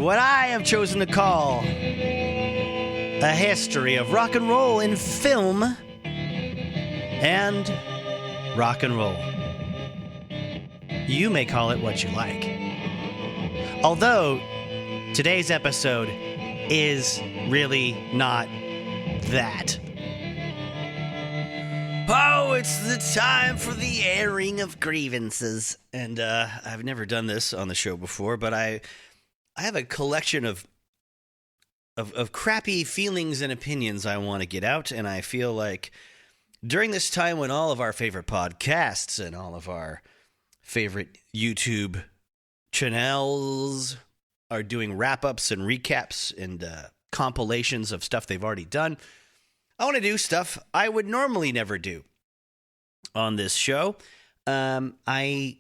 what I have chosen to call a history of rock and roll in film and rock and roll. You may call it what you like. Although today's episode is really not that. Oh, it's the time for the airing of grievances. And I've never done this on the show before, but I have a collection of crappy feelings and opinions I want to get out, and I feel like during this time when all of our favorite podcasts and all of our favorite YouTube channels are doing wrap-ups and recaps and compilations of stuff they've already done, I want to do stuff I would normally never do on this show. I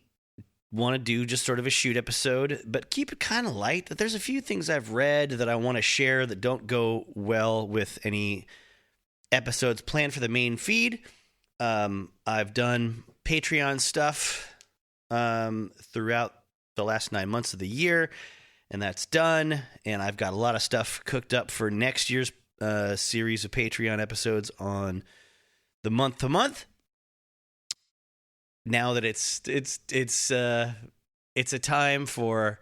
want to do just sort of a shoot episode, but keep it kind of light. That there's a few things I've read that I want to share that don't go well with any episodes planned for the main feed. I've done Patreon stuff throughout the last 9 months of the year, and that's done. And I've got a lot of stuff cooked up for next year's series of Patreon episodes on the month-to-month. Now that it's a time for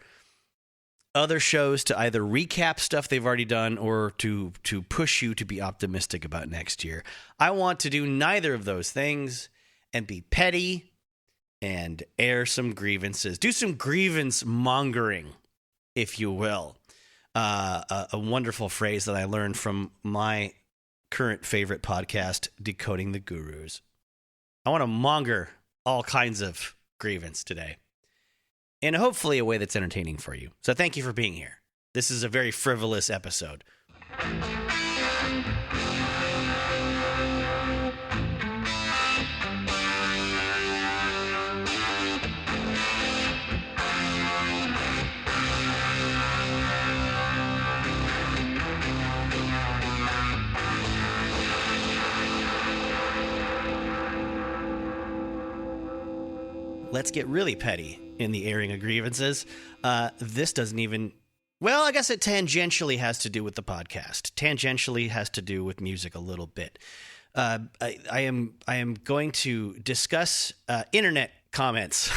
other shows to either recap stuff they've already done or to push you to be optimistic about next year. I want to do neither of those things and be petty and air some grievances. Do some grievance mongering, if you will. A wonderful phrase that I learned from my current favorite podcast, Decoding the Gurus. I want to monger all kinds of grievance today, in hopefully a way that's entertaining for you. So thank you for being here. This is a very frivolous episode. Let's get really petty in the airing of grievances. This doesn't even... Well, I guess it tangentially has to do with the podcast. Tangentially has to do with music a little bit. I am going to discuss internet comments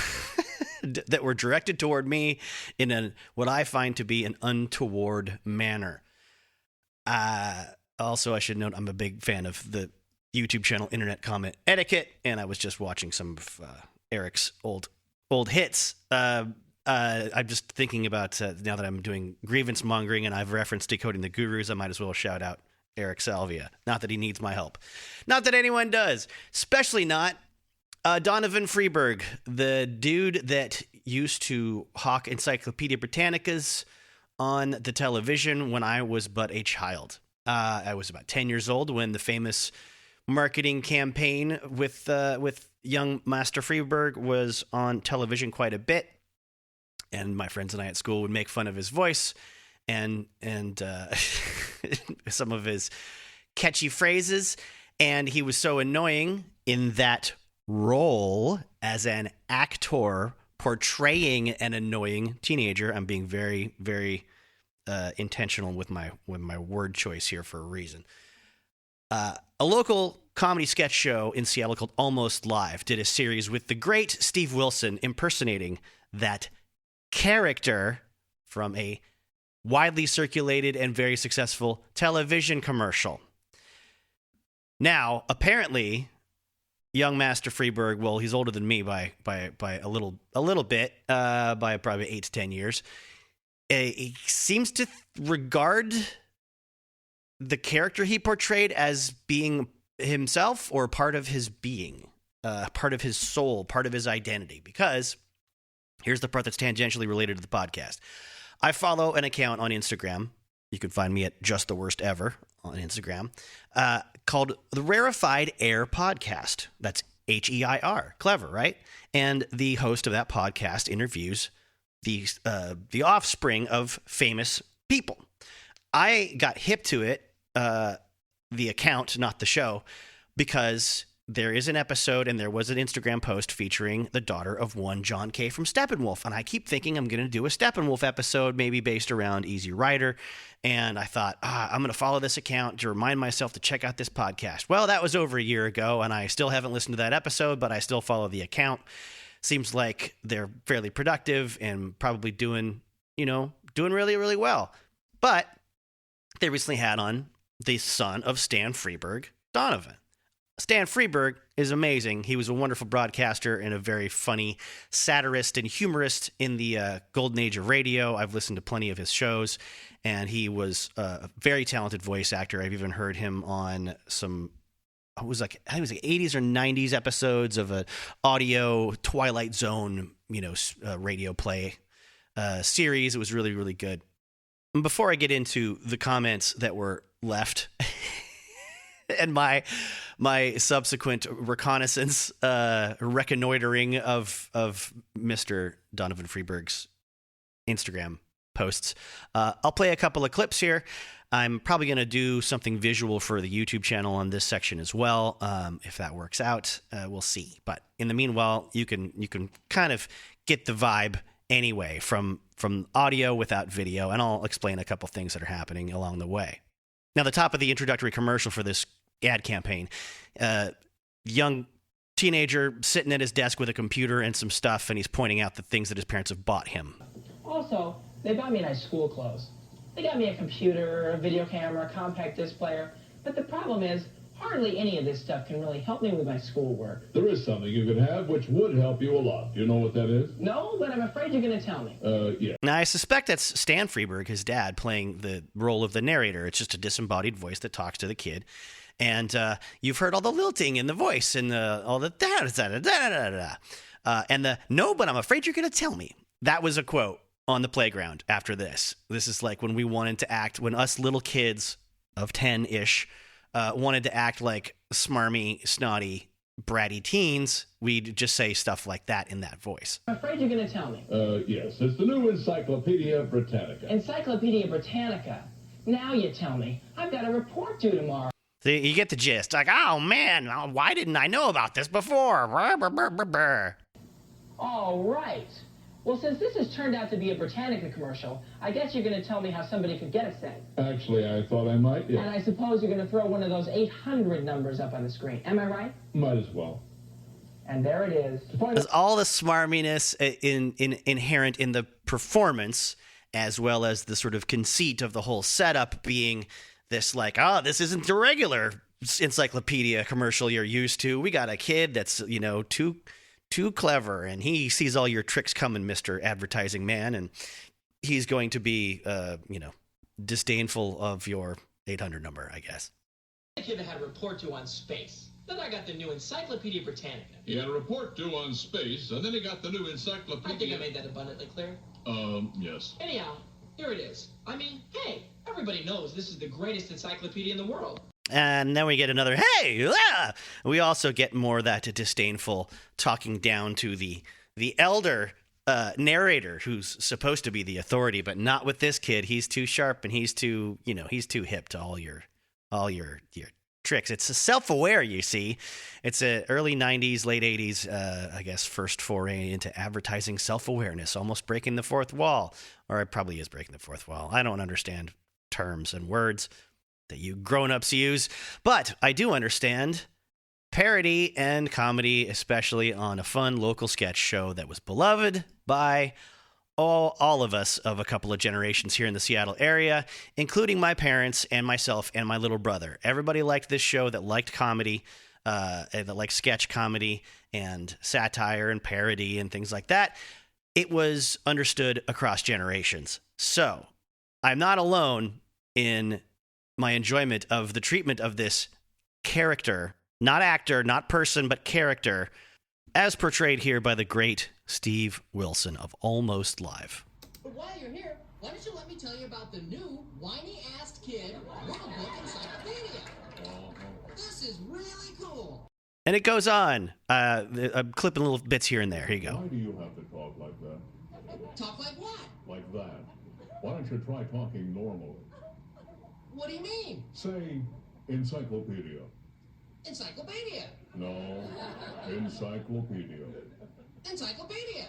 that were directed toward me in what I find to be an untoward manner. Also, I should note I'm a big fan of the YouTube channel Internet Comment Etiquette, and I was just watching some of Eric's old hits. I'm just thinking about now that I'm doing grievance mongering and I've referenced Decoding the Gurus, I might as well shout out Eric Salvia. Not that he needs my help. Not that anyone does. Especially not Donovan Freeberg, the dude that used to hawk Encyclopedia Britannicas on the television when I was but a child. I was about 10 years old when the famous marketing campaign with young Master Freeberg was on television quite a bit, and my friends and I at school would make fun of his voice and some of his catchy phrases, and he was so annoying in that role as an actor portraying an annoying teenager. I'm being very, very intentional with my word choice here for a reason. A local comedy sketch show in Seattle called Almost Live did a series with the great Steve Wilson impersonating that character from a widely circulated and very successful television commercial. Now, apparently, young Master Freeberg, well, he's older than me by a little bit, by probably 8 to 10 years. He seems to regard the character he portrayed as being himself or part of his being, part of his soul, part of his identity. Because here's the part that's tangentially related to the podcast. I follow an account on Instagram. You can find me at Just the Worst Ever on Instagram, called The Rarefied Air Podcast. That's H-E-I-R. Clever, right? And the host of that podcast interviews the offspring of famous people. I got hip to it, the account, not the show, because there is an episode and there was an Instagram post featuring the daughter of one John K. from Steppenwolf. And I keep thinking I'm going to do a Steppenwolf episode, maybe based around Easy Rider. And I thought, I'm going to follow this account to remind myself to check out this podcast. Well, that was over a year ago, and I still haven't listened to that episode, but I still follow the account. Seems like they're fairly productive and probably doing really, really well. But they recently had on the son of Stan Freberg, Donovan. Stan Freberg is amazing. He was a wonderful broadcaster and a very funny satirist and humorist in the golden age of radio. I've listened to plenty of his shows, and he was a very talented voice actor. I've even heard him on some, I think it was like 80s or 90s episodes of an audio Twilight Zone, radio play series. It was really, really good. And before I get into the comments that were left and my subsequent reconnaissance, reconnoitering of Mr. Donovan Freeberg's Instagram posts, I'll play a couple of clips here. I'm probably going to do something visual for the YouTube channel on this section as well. If that works out, we'll see. But in the meanwhile, you can kind of get the vibe anyway from audio without video, and I'll explain a couple things that are happening along the way. Now, the top of the introductory commercial for this ad campaign, young teenager sitting at his desk with a computer and some stuff, and he's pointing out the things that his parents have bought him. Also, they bought me nice school clothes. They got me a computer, a video camera, a compact disc player, but the problem is, hardly any of this stuff can really help me with my schoolwork. There is something you could have which would help you a lot. Do you know what that is? No, but I'm afraid you're going to tell me. Yeah. Now, I suspect that's Stan Freberg, his dad, playing the role of the narrator. It's just a disembodied voice that talks to the kid. And you've heard all the lilting in the voice and all the da-da-da-da-da-da-da. And the, no, but I'm afraid you're going to tell me. That was a quote on the playground after this. This is like when we wanted to act, when us little kids of 10-ish wanted to act like smarmy, snotty, bratty teens, we'd just say stuff like that in that voice. I'm afraid you're going to tell me. Yes, it's the new Encyclopedia Britannica. Encyclopedia Britannica? Now you tell me. I've got a report due tomorrow. See, you get the gist. Like, oh man, why didn't I know about this before? All right. Well, since this has turned out to be a Britannica commercial, I guess you're going to tell me how somebody could get a cent. Actually, I thought I might, yeah. And I suppose you're going to throw one of those 800 numbers up on the screen. Am I right? Might as well. And there it is. There's all the smarminess inherent in the performance, as well as the sort of conceit of the whole setup being this like, this isn't the regular encyclopedia commercial you're used to. We got a kid that's, too clever, and he sees all your tricks coming, Mr. Advertising Man, and he's going to be, disdainful of your 800 number, I guess. The kid that had a report due on space. Then I got the new Encyclopedia Britannica. He had a report due on space, and then he got the new Encyclopedia... I think I made that abundantly clear. Yes. Anyhow, here it is. I mean, hey, everybody knows this is the greatest encyclopedia in the world. And then we get another, hey! Ah! We also get more of that disdainful talking down to the elder narrator who's supposed to be the authority, but not with this kid. He's too sharp and he's too hip to all your tricks. It's self-aware, you see. It's a early 90s, late 80s, I guess, first foray into advertising self-awareness, almost breaking the fourth wall. Or it probably is breaking the fourth wall. I don't understand terms and words that you grown-ups use, but I do understand parody and comedy, especially on a fun local sketch show that was beloved by all of us of a couple of generations here in the Seattle area, including my parents and myself and my little brother. Everybody liked this show that liked comedy, that liked sketch comedy and satire and parody and things like that. It was understood across generations. So I'm not alone in my enjoyment of the treatment of this character, not actor, not person, but character, as portrayed here by the great Steve Wilson of Almost Live. But while you're here, why don't you let me tell you about the new whiny-assed kid World Book Encyclopedia? This is really cool. And it goes on. I'm clipping little bits here and there. Here you go. Why do you have to talk like that? Talk like what? Like that. Why don't you try talking normally? What do you mean? Say, encyclopedia. Encyclopedia. No, encyclopedia. Encyclopedia.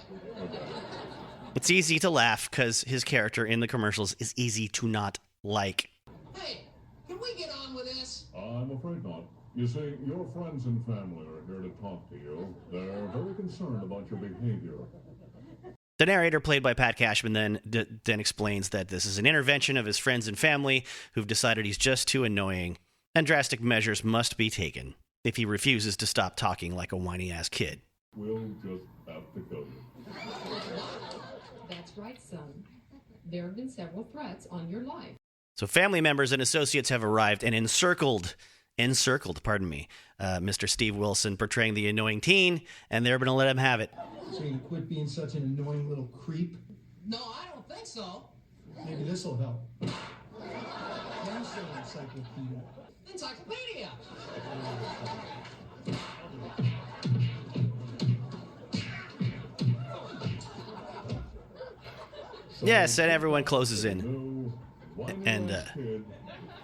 It's easy to laugh because his character in the commercials is easy to not like. Hey, can we get on with this? I'm afraid not. You see, your friends and family are here to talk to you. They're very concerned about your behavior. The narrator, played by Pat Cashman, then explains that this is an intervention of his friends and family who've decided he's just too annoying, and drastic measures must be taken if he refuses to stop talking like a whiny-ass kid. We'll just have to kill you. That's right, son. There have been several threats on your life. So family members and associates have arrived and encircled, Mr. Steve Wilson portraying the annoying teen, and they're going to let him have it. So you're gonna quit being such an annoying little creep? No, I don't think so. Maybe this'll help. Then say encyclopedia. Encyclopedia. Yes, and everyone closes in and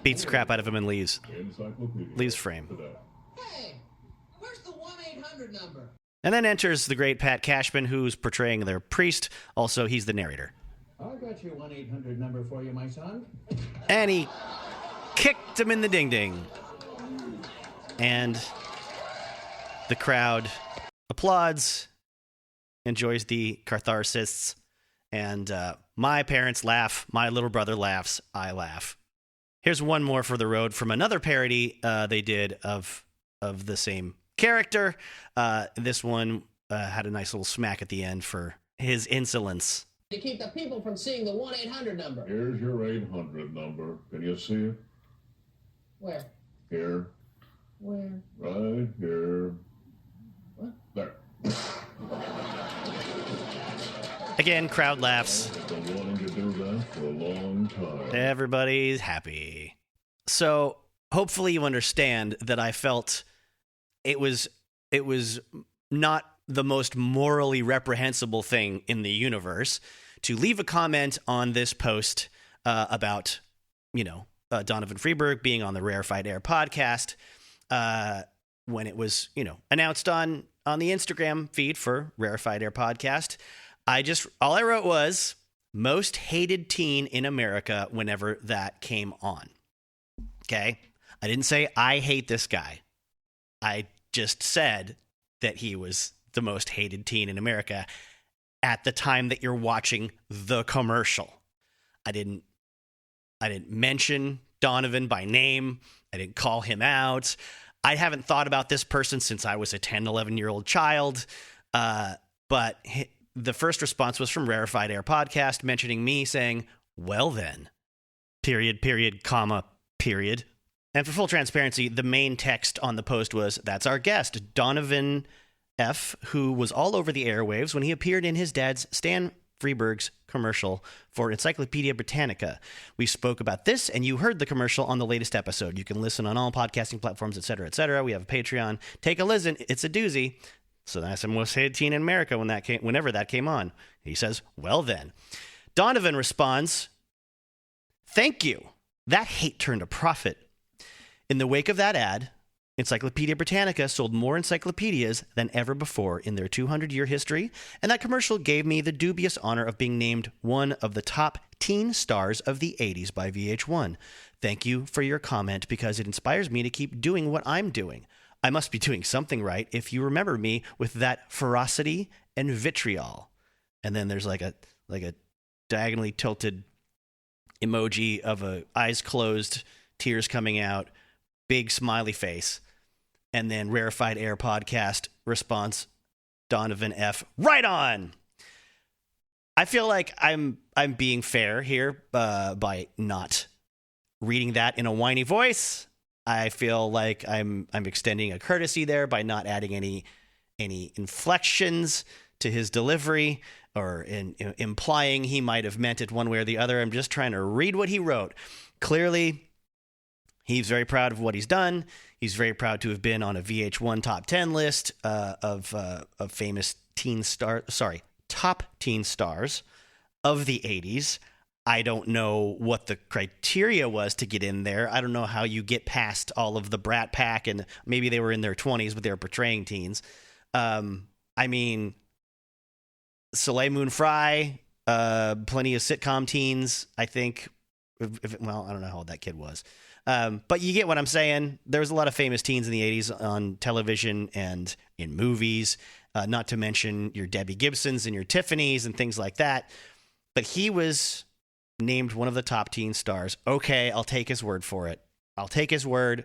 beats the crap out of him and leaves frame. Hey, where's the 1-800 number? And then enters the great Pat Cashman, who's portraying their priest. Also, he's the narrator. I got your 1-800 number for you, my son. And he kicked him in the ding-ding. And the crowd applauds, enjoys the catharsis, and my parents laugh, my little brother laughs, I laugh. Here's one more for the road from another parody they did of the same character. This one had a nice little smack at the end for his insolence. To keep the people from seeing the 1-800 number. Here's your 800 number. Can you see it? Where? Here. Where? Right here. What? There. Again, crowd laughs. Been wanting to do that for a long time. Everybody's happy. So hopefully you understand that I felt it was not the most morally reprehensible thing in the universe to leave a comment on this post about, Donovan Freeberg being on the Rarefied Air podcast when it was, announced on the Instagram feed for Rarefied Air podcast. All I wrote was most hated teen in America whenever that came on. Okay? I didn't say I hate this guy. I just said that he was the most hated teen in America at the time that you're watching the commercial. I didn't mention Donovan by name. I didn't call him out. I haven't thought about this person since I was a 10, 11-year-old child. But the first response was from Rarefied Air podcast mentioning me saying, well then, period, comma, period. And for full transparency, the main text on the post was, that's our guest, Donovan F., who was all over the airwaves when he appeared in his dad's Stan Freeberg's commercial for Encyclopedia Britannica. We spoke about this, and you heard the commercial on the latest episode. You can listen on all podcasting platforms, etc., etc. We have a Patreon. Take a listen. It's a doozy. So that's the most hated teen in America whenever that came on. He says, well then. Donovan responds, thank you. That hate turned a profit. In the wake of that ad, Encyclopedia Britannica sold more encyclopedias than ever before in their 200-year history, and that commercial gave me the dubious honor of being named one of the top teen stars of the 80s by VH1. Thank you for your comment because it inspires me to keep doing what I'm doing. I must be doing something right if you remember me with that ferocity and vitriol. And then there's like a diagonally tilted emoji of eyes closed, tears coming out, big smiley face. And then Rarefied Air podcast response, Donovan F. Right on! I feel like I'm being fair here by not reading that in a whiny voice. I feel like I'm extending a courtesy there by not adding any inflections to his delivery or implying he might have meant it one way or the other. I'm just trying to read what he wrote. Clearly, he's very proud of what he's done. He's very proud to have been on a VH1 top 10 list of famous top teen stars of the 80s. I don't know what the criteria was to get in there. I don't know how you get past all of the brat pack, and maybe they were in their 20s, but they were portraying teens. I mean, Soleil Moon Frye, plenty of sitcom teens, I think. Well, I don't know how old that kid was. But you get what I'm saying. There was a lot of famous teens in the 80s on television and in movies, not to mention your Debbie Gibsons and your Tiffany's and things like that. But he was named one of the top teen stars. Okay, I'll take his word for it. I'll take his word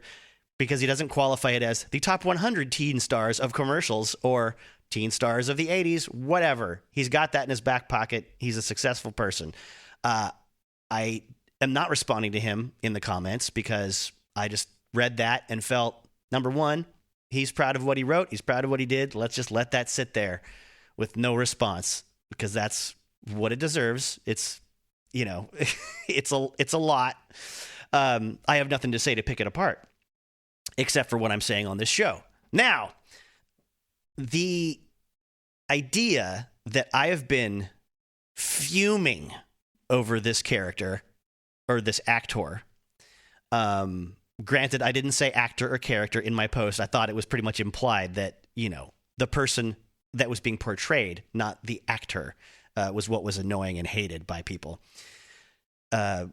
because he doesn't qualify it as the top 100 teen stars of commercials or teen stars of the 80s, whatever. He's got that in his back pocket. He's a successful person. I am not responding to him in the comments because I just read that and felt, number one, he's proud of what he wrote. He's proud of what he did. Let's just let that sit there with no response because that's what it deserves. It's, you know, it's a lot. I have nothing to say to pick it apart except for what I'm saying on this show. Now, the idea that I have been fuming over this character or this actor, granted, I didn't say actor or character in my post. I thought it was pretty much implied that, you know, the person that was being portrayed, not the actor, was what was annoying and hated by people. But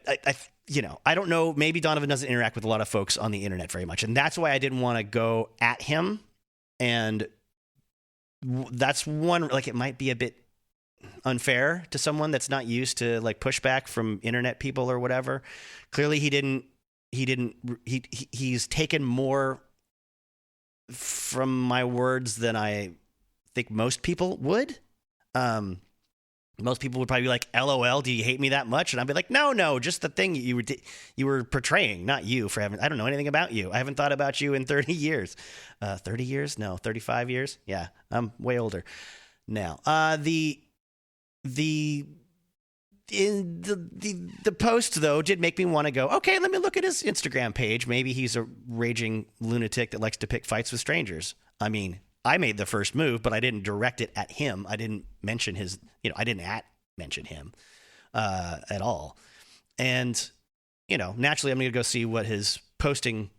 I, you know, I don't know. Maybe Donovan doesn't interact with a lot of folks on the internet very much, and that's why I didn't want to go at him. And that's one, like, it might be a bit unfair to someone that's not used to like pushback from internet people or whatever. Clearly, he's taken more from my words than I think most people would. Most people would probably be like, LOL, do you hate me that much? And I'd be like, no, just the thing you were portraying, not you for having, I don't know anything about you. I haven't thought about you in 30 years. 30 years? No, 35 years? Yeah, I'm way older now. The post, though, did make me want to go, okay, let me look at his Instagram page. Maybe he's a raging lunatic that likes to pick fights with strangers. I mean, I made the first move, but I didn't direct it at him. I didn't mention his, I didn't mention him at all. And, naturally I'm going to go see what his posting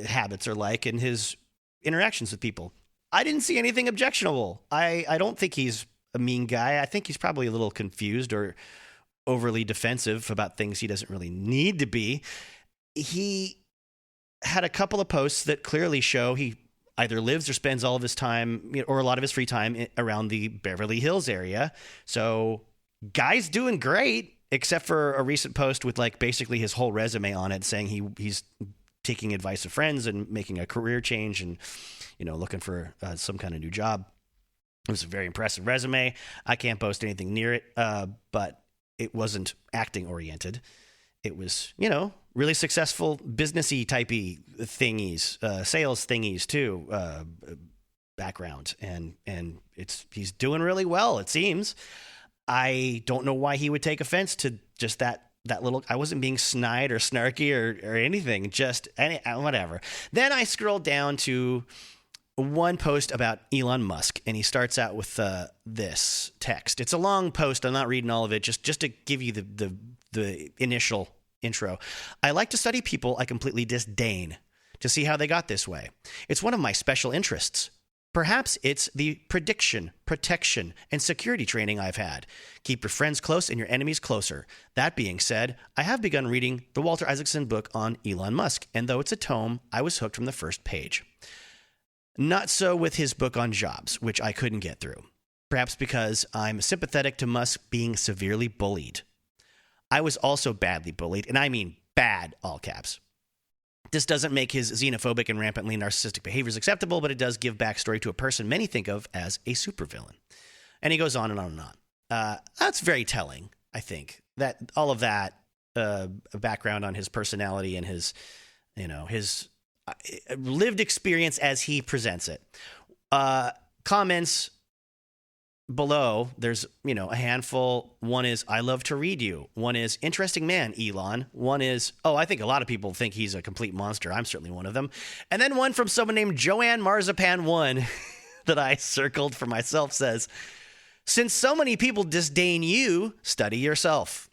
habits are like and his interactions with people. I didn't see anything objectionable. I don't think he's a mean guy. I think he's probably a little confused or overly defensive about things he doesn't really need to be. He had a couple of posts that clearly show he either lives or spends all of his time or a lot of his free time around the Beverly Hills area. So guy's doing great, except for a recent post with like basically his whole resume on it saying he's taking advice of friends and making a career change and, looking for some kind of new job. It was a very impressive resume. I can't boast anything near it, but it wasn't acting oriented. It was, really successful businessy typey thingies, sales thingies too, background. And he's doing really well, it seems. I don't know why he would take offense to just that little, I wasn't being snide or snarky or anything, just whatever. Then I scrolled down to one post about Elon Musk, and he starts out with this text. It's a long post. I'm not reading all of it, just to give you the initial intro. I like to study people I completely disdain to see how they got this way. It's one of my special interests. Perhaps it's the prediction, protection, and security training I've had. Keep your friends close and your enemies closer. That being said, I have begun reading the Walter Isaacson book on Elon Musk, and though it's a tome, I was hooked from the first page. Not so with his book on Jobs, which I couldn't get through. Perhaps because I'm sympathetic to Musk being severely bullied. I was also badly bullied, and I mean bad, all caps. This doesn't make his xenophobic and rampantly narcissistic behaviors acceptable, but it does give backstory to a person many think of as a supervillain. And he goes on and on and on. That's very telling, I think, that all of that background on his personality and his lived experience as he presents it. Comments below, there's, a handful. One is, I love to read you. One is, interesting man, Elon. One is, I think a lot of people think he's a complete monster. I'm certainly one of them. And then one from someone named Joanne Marzipan 1 that I circled for myself says, Since so many people disdain you, study yourself.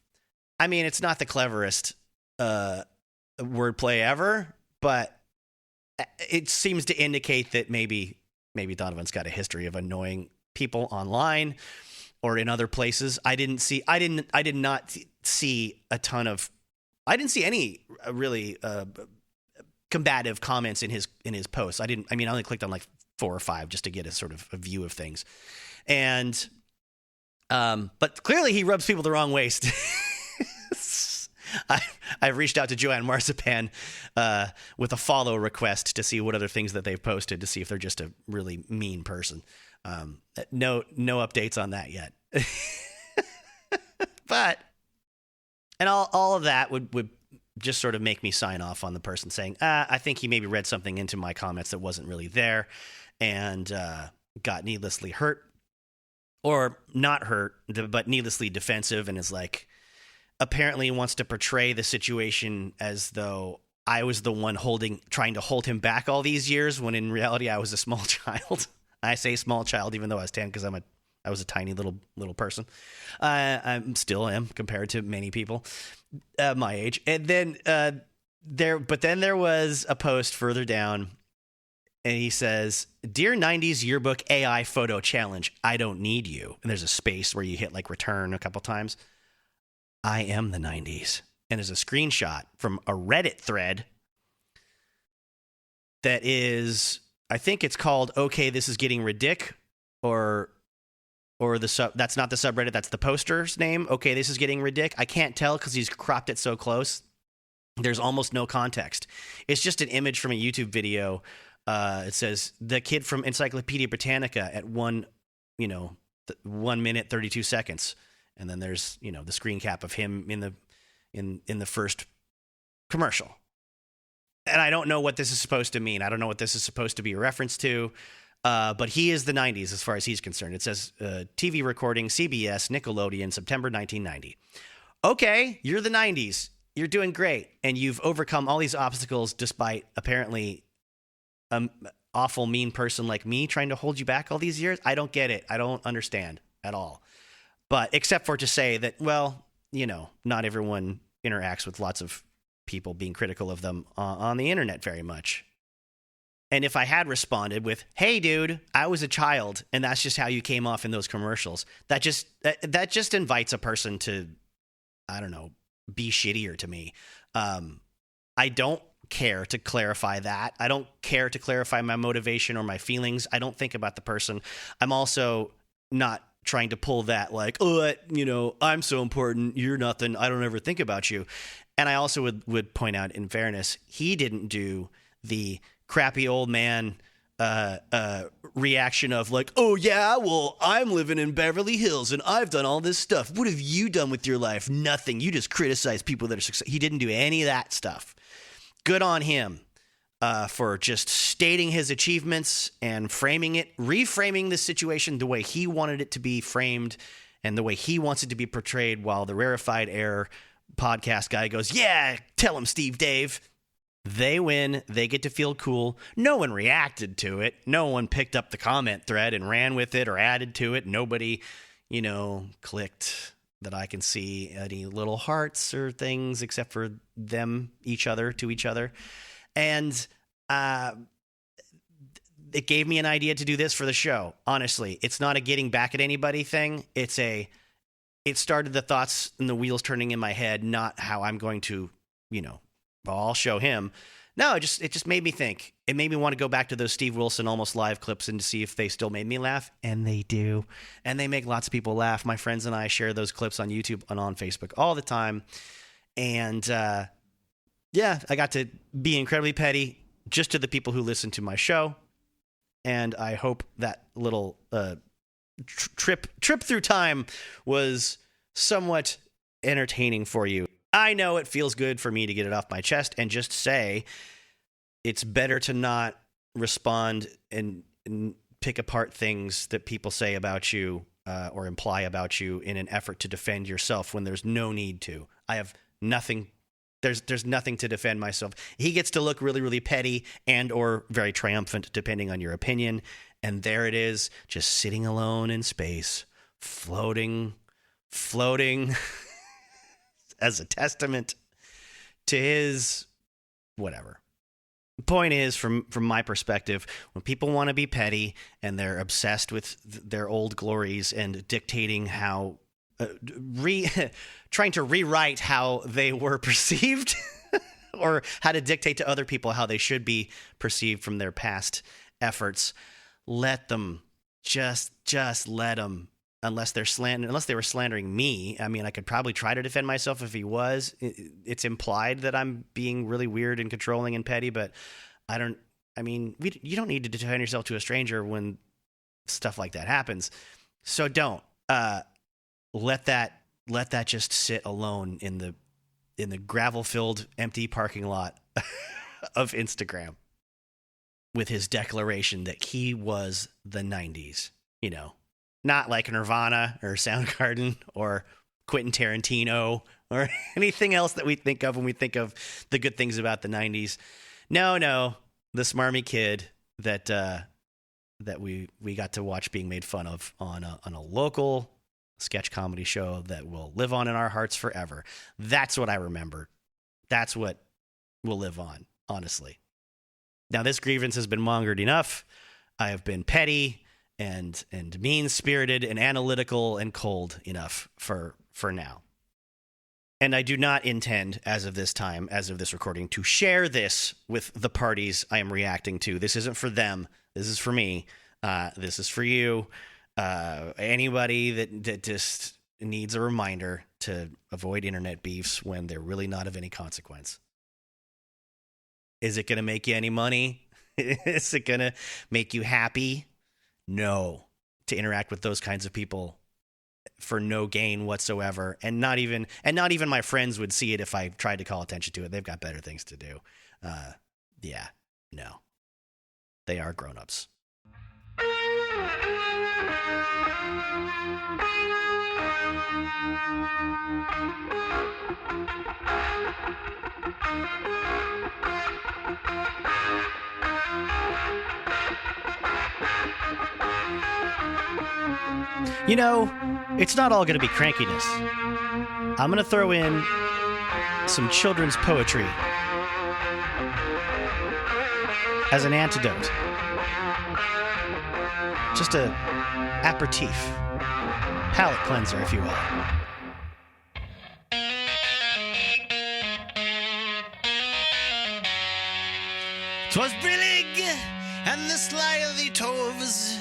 I mean, it's not the cleverest wordplay ever, but it seems to indicate that maybe Donovan's got a history of annoying people online or in other places. I did not see a ton of, I didn't see any really combative comments in his posts. I only clicked on like 4 or 5 just to get a sort of a view of things. And but clearly he rubs people the wrong way. I've reached out to Joanne Marzipan with a follow request to see what other things that they've posted, to see if they're just a really mean person. No updates on that yet. But, and all of that would just sort of make me sign off on the person saying, I think he maybe read something into my comments that wasn't really there and got needlessly hurt, or not hurt, but needlessly defensive, and is like, apparently wants to portray the situation as though I was the one trying to hold him back all these years, when in reality I was a small child. I say small child even though I was 10 because I was a tiny little person. I still am compared to many people my age. And then there was a post further down, and he says, "Dear 90s Yearbook AI Photo Challenge, I don't need you." And there's a space where you hit like return a couple times. I am the 90s. And there's a screenshot from a Reddit thread that is, I think it's called "Okay, This Is Getting Ridic," or that's not the subreddit, that's the poster's name. "Okay, This Is Getting Ridic." I can't tell because he's cropped it so close. There's almost no context. It's just an image from a YouTube video. It says the kid from Encyclopedia Britannica at 1 minute 32 seconds. And then there's, the screen cap of him in the first commercial. And I don't know what this is supposed to mean. I don't know what this is supposed to be a reference to. But he is the 90s as far as he's concerned. It says TV recording, CBS, Nickelodeon, September 1990. Okay, you're the 90s. You're doing great. And you've overcome all these obstacles despite apparently an awful mean person like me trying to hold you back all these years. I don't get it. I don't understand at all. But except for to say that, well, not everyone interacts with lots of people being critical of them on the internet very much. And if I had responded with, "Hey, dude, I was a child, and that's just how you came off in those commercials," that just invites a person to, I don't know, be shittier to me. I don't care to clarify that. I don't care to clarify my motivation or my feelings. I don't think about the person. I'm also not trying to pull that like, I'm so important, you're nothing, I don't ever think about you. And I also would point out, in fairness, he didn't do the crappy old man reaction of like, "Oh yeah, well, I'm living in Beverly Hills and I've done all this stuff. What have you done with your life? Nothing. You just criticize people that are successful." He didn't do any of that stuff. Good on him for just stating his achievements and reframing the situation the way he wanted it to be framed and the way he wants it to be portrayed, while the Rarefied Air podcast guy goes, "Yeah, tell him, Steve Dave." They win. They get to feel cool. No one reacted to it. No one picked up the comment thread and ran with it or added to it. Nobody, clicked that I can see any little hearts or things except for them, to each other. And it gave me an idea to do this for the show. Honestly, it's not a getting back at anybody thing. It started the thoughts and the wheels turning in my head, not how I'm going to, I'll show him. No, it just made me think. It made me want to go back to those Steve Wilson Almost Live clips and to see if they still made me laugh. And they do. And they make lots of people laugh. My friends and I share those clips on YouTube and on Facebook all the time. And I got to be incredibly petty just to the people who listen to my show. And I hope that little trip through time was somewhat entertaining for you. I know it feels good for me to get it off my chest and just say it's better to not respond and pick apart things that people say about you or imply about you in an effort to defend yourself when there's no need to. I have nothing. There's nothing to defend myself. He gets to look really, really petty and or very triumphant, depending on your opinion. And there it is, just sitting alone in space, floating as a testament to his whatever. Point is, from my perspective, when people want to be petty and they're obsessed with their old glories and dictating how trying to rewrite how they were perceived or how to dictate to other people how they should be perceived from their past efforts, let them. Just let them. Unless they were slandering me. I mean, I could probably try to defend myself if he was. It's implied that I'm being really weird and controlling and petty, but you don't need to defend yourself to a stranger when stuff like that happens. So don't let that just sit alone in the gravel-filled, empty parking lot of Instagram with his declaration that he was the 90s, Not like Nirvana or Soundgarden or Quentin Tarantino or anything else that we think of when we think of the good things about the 90s. No, the smarmy kid that we got to watch being made fun of on a local sketch comedy show that will live on in our hearts forever. That's what I remember. That's what will live on, honestly. Now, this grievance has been mongered enough. I have been petty and mean-spirited and analytical and cold enough for now. And I do not intend, as of this recording, to share this with the parties I am reacting to. This isn't for them. This is for me. This is for you. Anybody that just needs a reminder to avoid internet beefs when they're really not of any consequence. Is it going to make you any money? Is it going to make you happy? No, to interact with those kinds of people for no gain whatsoever, and not even my friends would see it if I tried to call attention to it. They've got better things to do. No, they are grown-ups. It's not all going to be crankiness. I'm going to throw in some children's poetry as an antidote. Just a aperitif, palate cleanser, if you will. 'Twas brillig, and the sly of the toves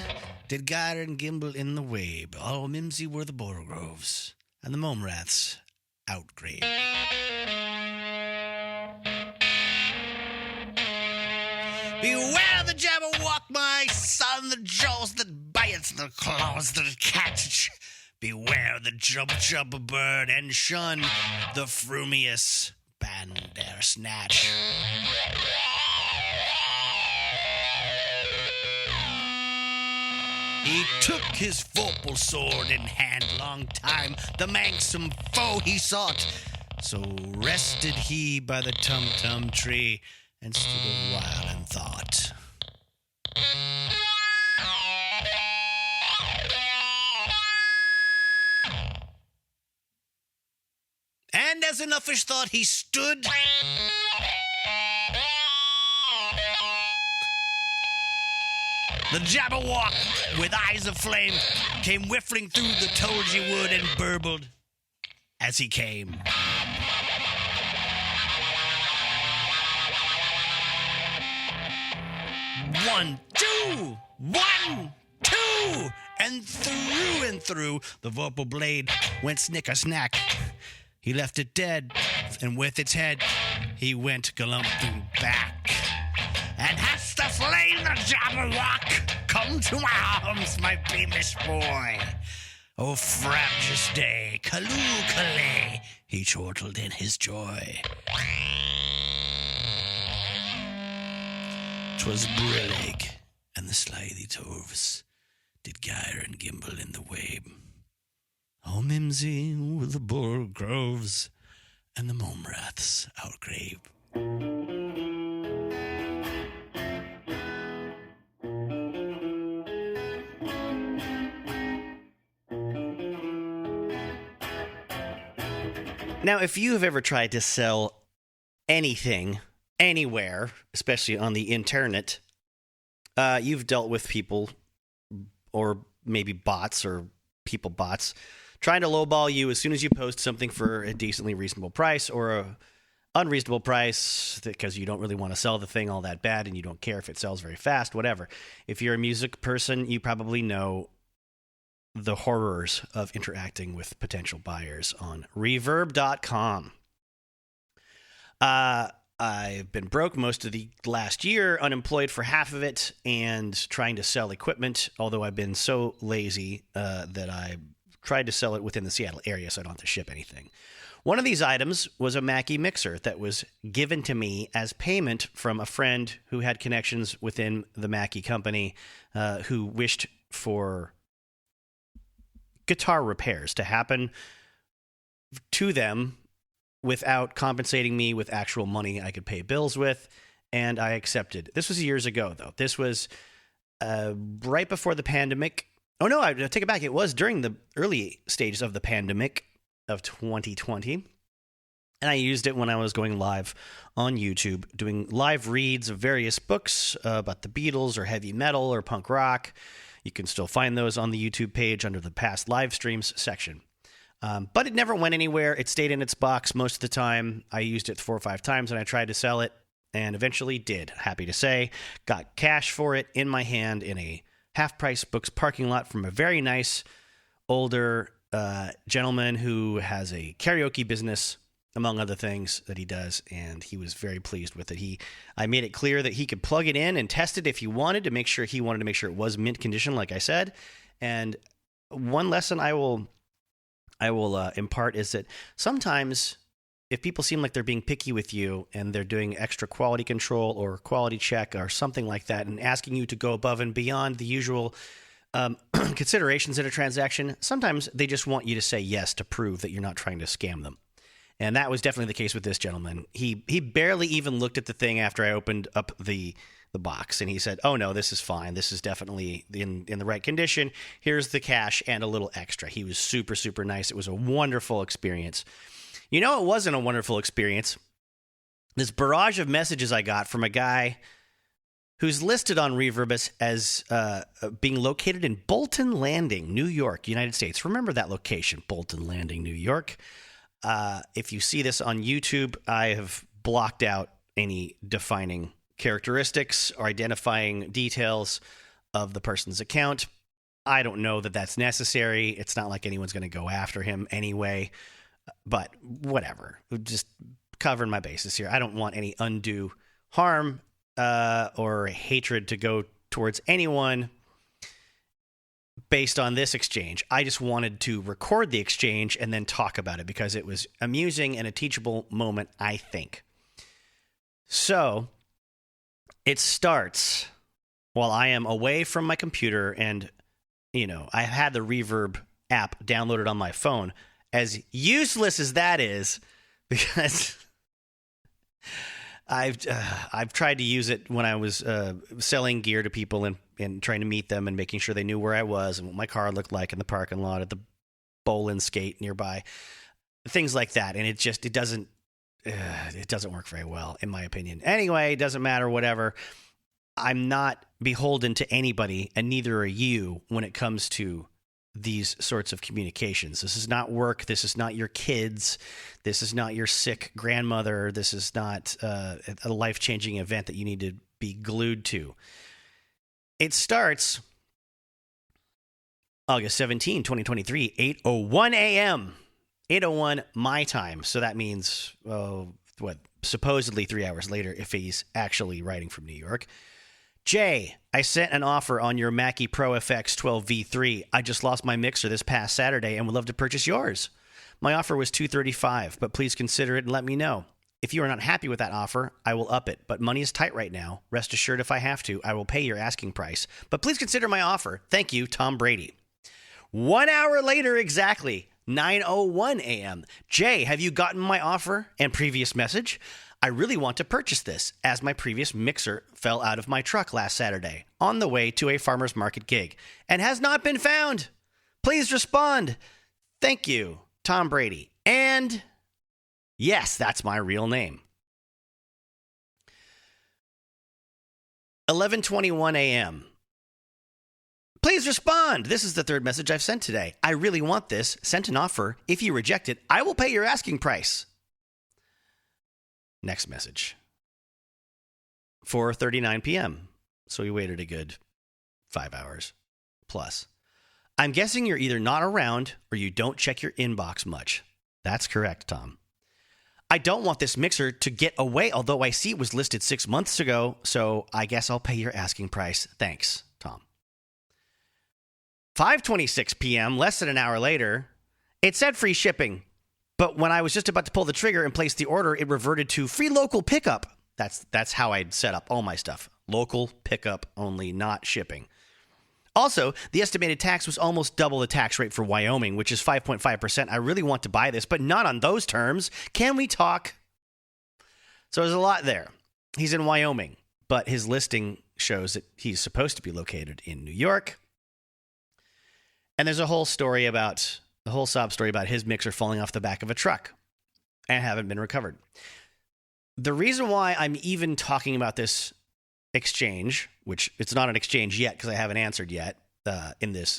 did gyre and gimble in the wabe. All mimsy were the borogroves, and the momraths outgrabe. Beware the Jabberwock, my son, the jaws that bites, the claws that catch. Beware the jubba bird, and shun the frumious bandersnatch. He took his vorpal sword in hand, long time the manxome foe he sought. So rested he by the tum-tum tree, and stood a while in thought. And as in uffish thought he stood, the Jabberwock, with eyes of flame, came whiffling through the tulgey wood and burbled as he came. One, two, and through the vorpal blade went snicker-snack. He left it dead, and with its head he went galumphing back. And hast thou slain the Jabberwock? Come to my arms, my beamish boy. O frabjous day, Kaloo-Kalay, he chortled in his joy. 'Twas brillig, and the slithy toves did gyre and gimble in the wabe. All mimsy were the borogroves, and the momraths outgrabe. Now, if you have ever tried to sell anything, anywhere, especially on the internet, you've dealt with people or maybe bots or people bots trying to lowball you as soon as you post something for a decently reasonable price or a unreasonable price because you don't really want to sell the thing all that bad and you don't care if it sells very fast, whatever. If you're a music person, you probably know the horrors of interacting with potential buyers on Reverb.com. I've been broke most of the last year, unemployed for half of it, and trying to sell equipment, although I've been so lazy that I tried to sell it within the Seattle area so I don't have to ship anything. One of these items was a Mackie mixer that was given to me as payment from a friend who had connections within the Mackie company who wished for guitar repairs to happen to them without compensating me with actual money I could pay bills with, and I accepted. This was years ago, though. This was right before the pandemic. Oh, no, I take it back. It was during the early stages of the pandemic of 2020, and I used it when I was going live on YouTube, doing live reads of various books about the Beatles or heavy metal or punk rock. You can still find those on the YouTube page under the past live streams section. But it never went anywhere. It stayed in its box most of the time. I used it 4 or 5 times, and I tried to sell it, and eventually did. Happy to say. Got cash for it in my hand in a half-price books parking lot from a very nice older gentleman who has a karaoke business, among other things that he does, and he was very pleased with it. I made it clear that he could plug it in and test it if he wanted to make sure it was mint condition, like I said. And one lesson I will impart is that sometimes if people seem like they're being picky with you and they're doing extra quality control or quality check or something like that and asking you to go above and beyond the usual considerations in a transaction, sometimes they just want you to say yes to prove that you're not trying to scam them. And that was definitely the case with this gentleman. He barely even looked at the thing after I opened up the box, and he said, "Oh no, this is fine. This is definitely in the right condition. Here's the cash and a little extra." He was super, super nice. It was a wonderful experience. You know, it wasn't a wonderful experience. This barrage of messages I got from a guy who's listed on Reverb as being located in Bolton Landing, New York, United States. Remember that location, Bolton Landing, New York. If you see this on YouTube, I have blocked out any defining characteristics or identifying details of the person's account. I don't know that that's necessary. It's not like anyone's going to go after him anyway, but whatever. Just covering my bases here. I don't want any undue harm or hatred to go towards anyone based on this exchange. I just wanted to record the exchange and then talk about it because it was amusing and a teachable moment, I think. So it starts while I am away from my computer and, I had the Reverb app downloaded on my phone. As useless as that is, because I've tried to use it when I was selling gear to people and trying to meet them and making sure they knew where I was and what my car looked like in the parking lot at the bowl and skate nearby, things like that. And it doesn't work very well, in my opinion. Anyway, it doesn't matter, whatever. I'm not beholden to anybody, and neither are you when it comes to these sorts of communications. This is not work. This is not your kids. This is not your sick grandmother. This is not a life-changing event that you need to be glued to. It starts August 17, 2023, 8:01 a.m., 8:01 my time. So that means, supposedly 3 hours later if he's actually writing from New York. Jay, I sent an offer on your Mackie Pro FX 12 V3. I just lost my mixer this past Saturday and would love to purchase yours. My offer was $235, but please consider it and let me know. If you are not happy with that offer, I will up it, but money is tight right now. Rest assured, if I have to, I will pay your asking price. But please consider my offer. Thank you, Tom Brady. 1 hour later exactly, 9:01 a.m. Jay, have you gotten my offer and previous message? I really want to purchase this, as my previous mixer fell out of my truck last Saturday on the way to a farmer's market gig and has not been found. Please respond. Thank you, Tom Brady. And Yes, that's my real name. 11:21 a.m. Please respond. This is the third message I've sent today. I really want this. Sent an offer. If you reject it, I will pay your asking price. Next message. 4:39 p.m. So we waited a good 5 hours plus. I'm guessing you're either not around or you don't check your inbox much. That's correct, Tom. I don't want this mixer to get away, although I see it was listed 6 months ago, so I guess I'll pay your asking price. Thanks, Tom. 5:26 p.m., less than an hour later, it said free shipping. But when I was just about to pull the trigger and place the order, it reverted to free local pickup. That's how I'd set up all my stuff. Local pickup only, not shipping. Also, the estimated tax was almost double the tax rate for Wyoming, which is 5.5%. I really want to buy this, but not on those terms. Can we talk? So there's a lot there. He's in Wyoming, but his listing shows that he's supposed to be located in New York. And there's a whole story about, the whole sob story about his mixer falling off the back of a truck and haven't been recovered. The reason why I'm even talking about this exchange, which it's not an exchange yet because I haven't answered yet in the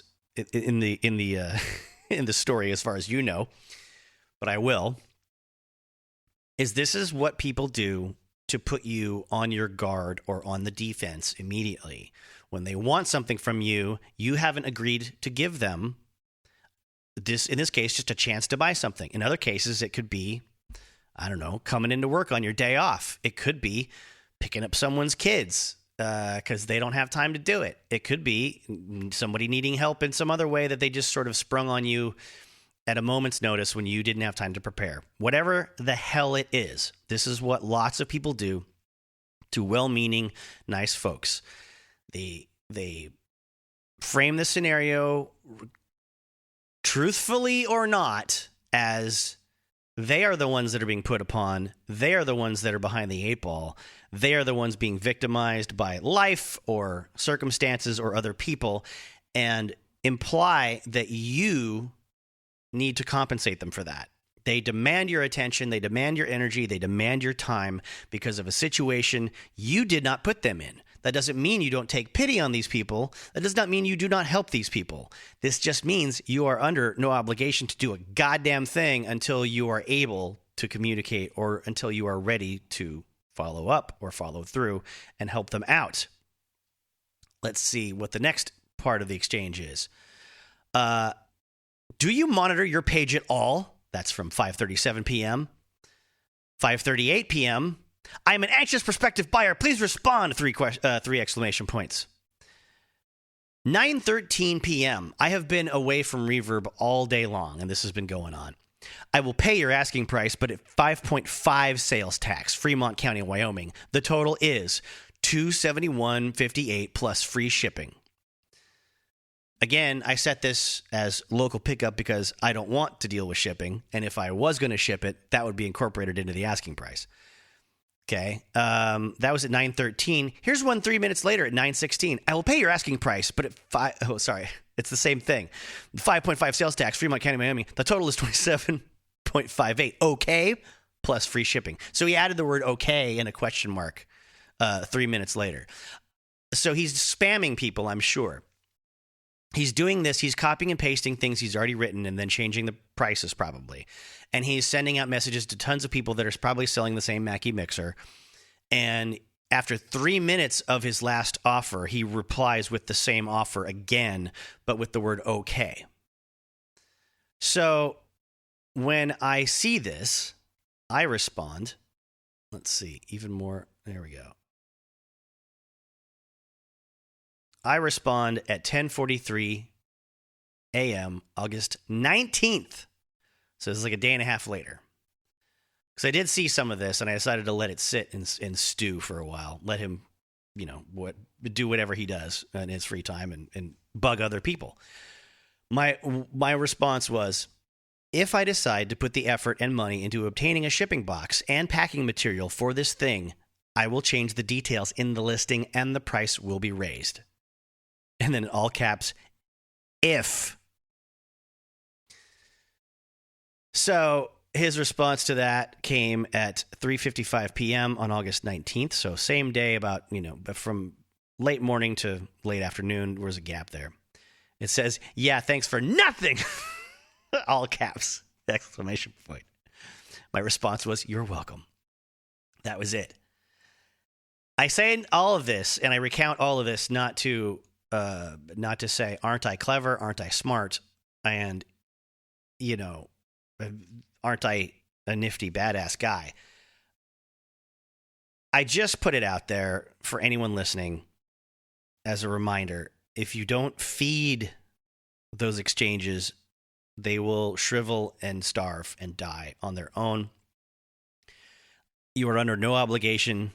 story as far as you know, but I will, is this is what people do to put you on your guard or on the defense immediately. When they want something from you, you haven't agreed to give them this, in this case, just a chance to buy something. In other cases, it could be, I don't know, coming into work on your day off. It could be picking up someone's kids because they don't have time to do it. It could be somebody needing help in some other way that they just sort of sprung on you at a moment's notice when you didn't have time to prepare. Whatever the hell it is, this is what lots of people do to well-meaning, nice folks. They frame the scenario, truthfully or not, as they are the ones that are being put upon. They are the ones that are behind the eight ball. They are the ones being victimized by life or circumstances or other people, and imply that you need to compensate them for that. They demand your attention. They demand your energy. They demand your time because of a situation you did not put them in. That doesn't mean you don't take pity on these people. That does not mean you do not help these people. This just means you are under no obligation to do a goddamn thing until you are able to communicate or until you are ready to follow up or follow through and help them out. Let's see what the next part of the exchange is. Do you monitor your page at all? That's from 5:37 p.m. 5:38 p.m. I am an anxious prospective buyer. Please respond. Three exclamation points. 9:13 p.m. I have been away from Reverb all day long, and this has been going on. I will pay your asking price, but at 5.5 sales tax, Fremont County, Wyoming. The total is $271.58 plus free shipping. Again, I set this as local pickup because I don't want to deal with shipping, and if I was going to ship it, that would be incorporated into the asking price. Okay, that was at 9:13. Here's one 3 minutes later at 9:16. I will pay your asking price, but at it's the same thing. 5.5 sales tax, Fremont County, Miami. The total is $27.58. Okay, plus free shipping. So he added the word okay and a question mark 3 minutes later. So he's spamming people, I'm sure. He's doing this. He's copying and pasting things he's already written and then changing the prices probably. And he's sending out messages to tons of people that are probably selling the same Mackie mixer. And after 3 minutes of his last offer, he replies with the same offer again, but with the word okay. So when I see this, I respond. Let's see, even more. There we go. I respond at 10:43 a.m., August 19th. So it's like a day and a half later. Because I did see some of this, and I decided to let it sit and stew for a while. Let him, do whatever he does in his free time and bug other people. My response was, if I decide to put the effort and money into obtaining a shipping box and packing material for this thing, I will change the details in the listing and the price will be raised. And then in all caps, if. So his response to that came at 3:55 p.m. on August 19th. So same day, about, from late morning to late afternoon, there was a gap there. It says, "Yeah, thanks for nothing." All caps, exclamation point. My response was, "You're welcome." That was it. I say all of this, and I recount all of this not to say, aren't I clever? Aren't I smart? And, aren't I a nifty, badass guy? I just put it out there for anyone listening as a reminder. If you don't feed those exchanges, they will shrivel and starve and die on their own. You are under no obligation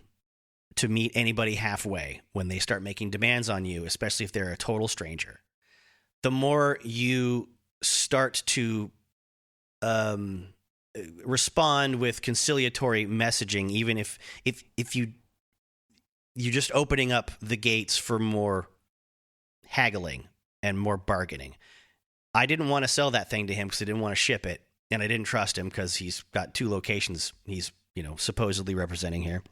to meet anybody halfway when they start making demands on you, especially if they're a total stranger. The more you start to respond with conciliatory messaging, even if you're just opening up the gates for more haggling and more bargaining. I didn't want to sell that thing to him because I didn't want to ship it, and I didn't trust him because he's got 2 locations he's supposedly representing here,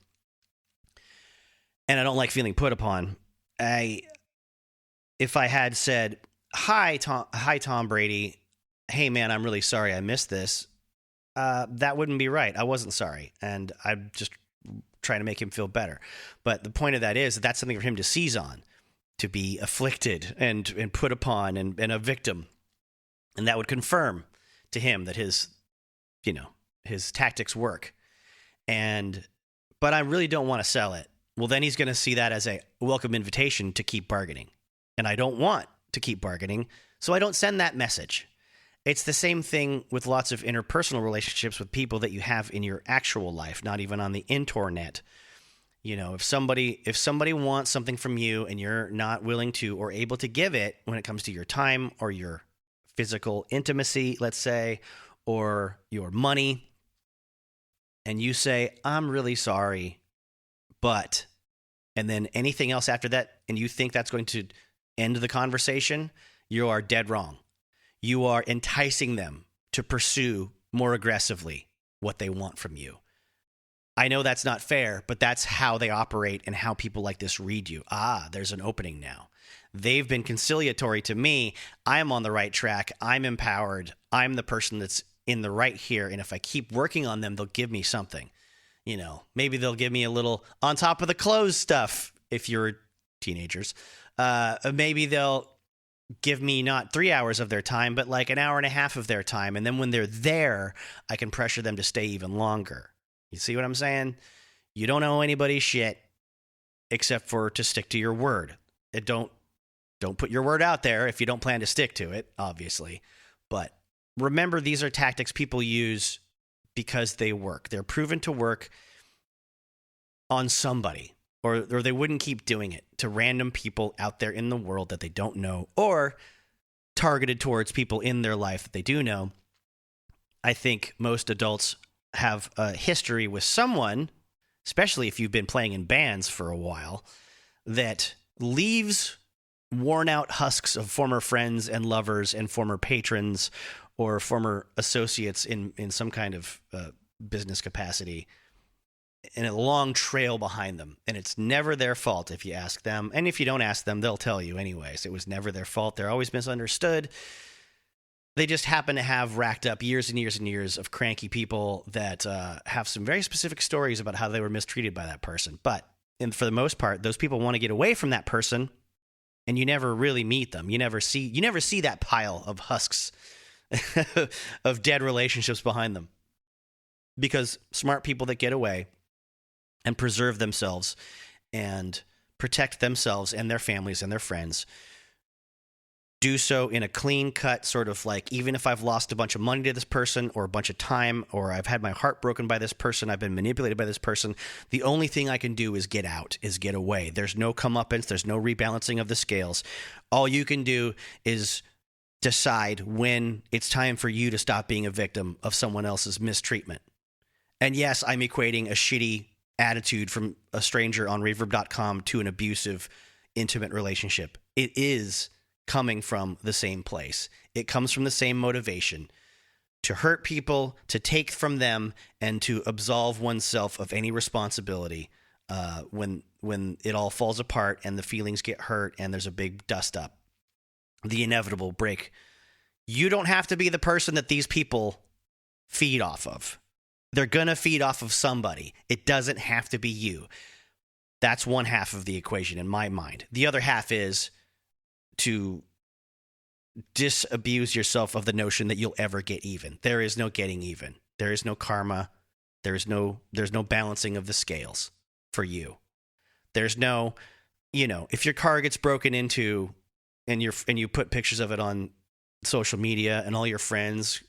and I don't like feeling put upon. If I had said, hi Tom Brady, hey man, I'm really sorry I missed this, that wouldn't be right. I wasn't sorry, and I'm just trying to make him feel better. But the point of that is that's something for him to seize on, to be afflicted and put upon and a victim. And that would confirm to him that his tactics work. But I really don't want to sell it. Well, then he's going to see that as a welcome invitation to keep bargaining. And I don't want to keep bargaining, so I don't send that message. It's the same thing with lots of interpersonal relationships with people that you have in your actual life, not even on the internet. If somebody wants something from you and you're not willing to or able to give it when it comes to your time or your physical intimacy, let's say, or your money, and you say, "I'm really sorry, but," and then anything else after that, and you think that's going to end the conversation, you are dead wrong. You are enticing them to pursue more aggressively what they want from you. I know that's not fair, but that's how they operate and how people like this read you. There's an opening now. They've been conciliatory to me. I'm on the right track. I'm empowered. I'm the person that's in the right here. And if I keep working on them, they'll give me something. Maybe they'll give me a little on top of the clothes stuff if you're teenagers. Maybe they'll give me not 3 hours of their time, but like an hour and a half of their time. And then when they're there, I can pressure them to stay even longer. You see what I'm saying? You don't owe anybody shit except for to stick to your word. Don't put your word out there if you don't plan to stick to it, obviously. But remember, these are tactics people use because they work. They're proven to work on somebody, or they wouldn't keep doing it to random people out there in the world that they don't know, or targeted towards people in their life that they do know. I think most adults have a history with someone, especially if you've been playing in bands for a while, that leaves worn out husks of former friends and lovers and former patrons or former associates in some kind of business capacity, and a long trail behind them. And it's never their fault if you ask them. And if you don't ask them, they'll tell you anyways. It was never their fault. They're always misunderstood. They just happen to have racked up years and years and years of cranky people that have some very specific stories about how they were mistreated by that person. But for the most part, those people want to get away from that person, and you never really meet them. You never see that pile of husks of dead relationships behind them. Because smart people that get away and preserve themselves and protect themselves and their families and their friends do so in a clean-cut sort of like, even if I've lost a bunch of money to this person or a bunch of time, or I've had my heart broken by this person, I've been manipulated by this person, the only thing I can do is get out, is get away. There's no comeuppance. There's no rebalancing of the scales. All you can do is decide when it's time for you to stop being a victim of someone else's mistreatment. And yes, I'm equating a shitty attitude from a stranger on Reverb.com to an abusive, intimate relationship. It is coming from the same place. It comes from the same motivation. to hurt people, to take from them, and to absolve oneself of any responsibility when it all falls apart and the feelings get hurt and there's a big dust up, the inevitable break. You don't have to be the person that these people feed off of. They're going to feed off of somebody. It doesn't have to be you. That's one half of the equation in my mind. The other half is to disabuse yourself of the notion that you'll ever get even. There is no getting even. There is no karma. There's no balancing of the scales for you. There's no, if your car gets broken into and you put pictures of it on social media and all your friends,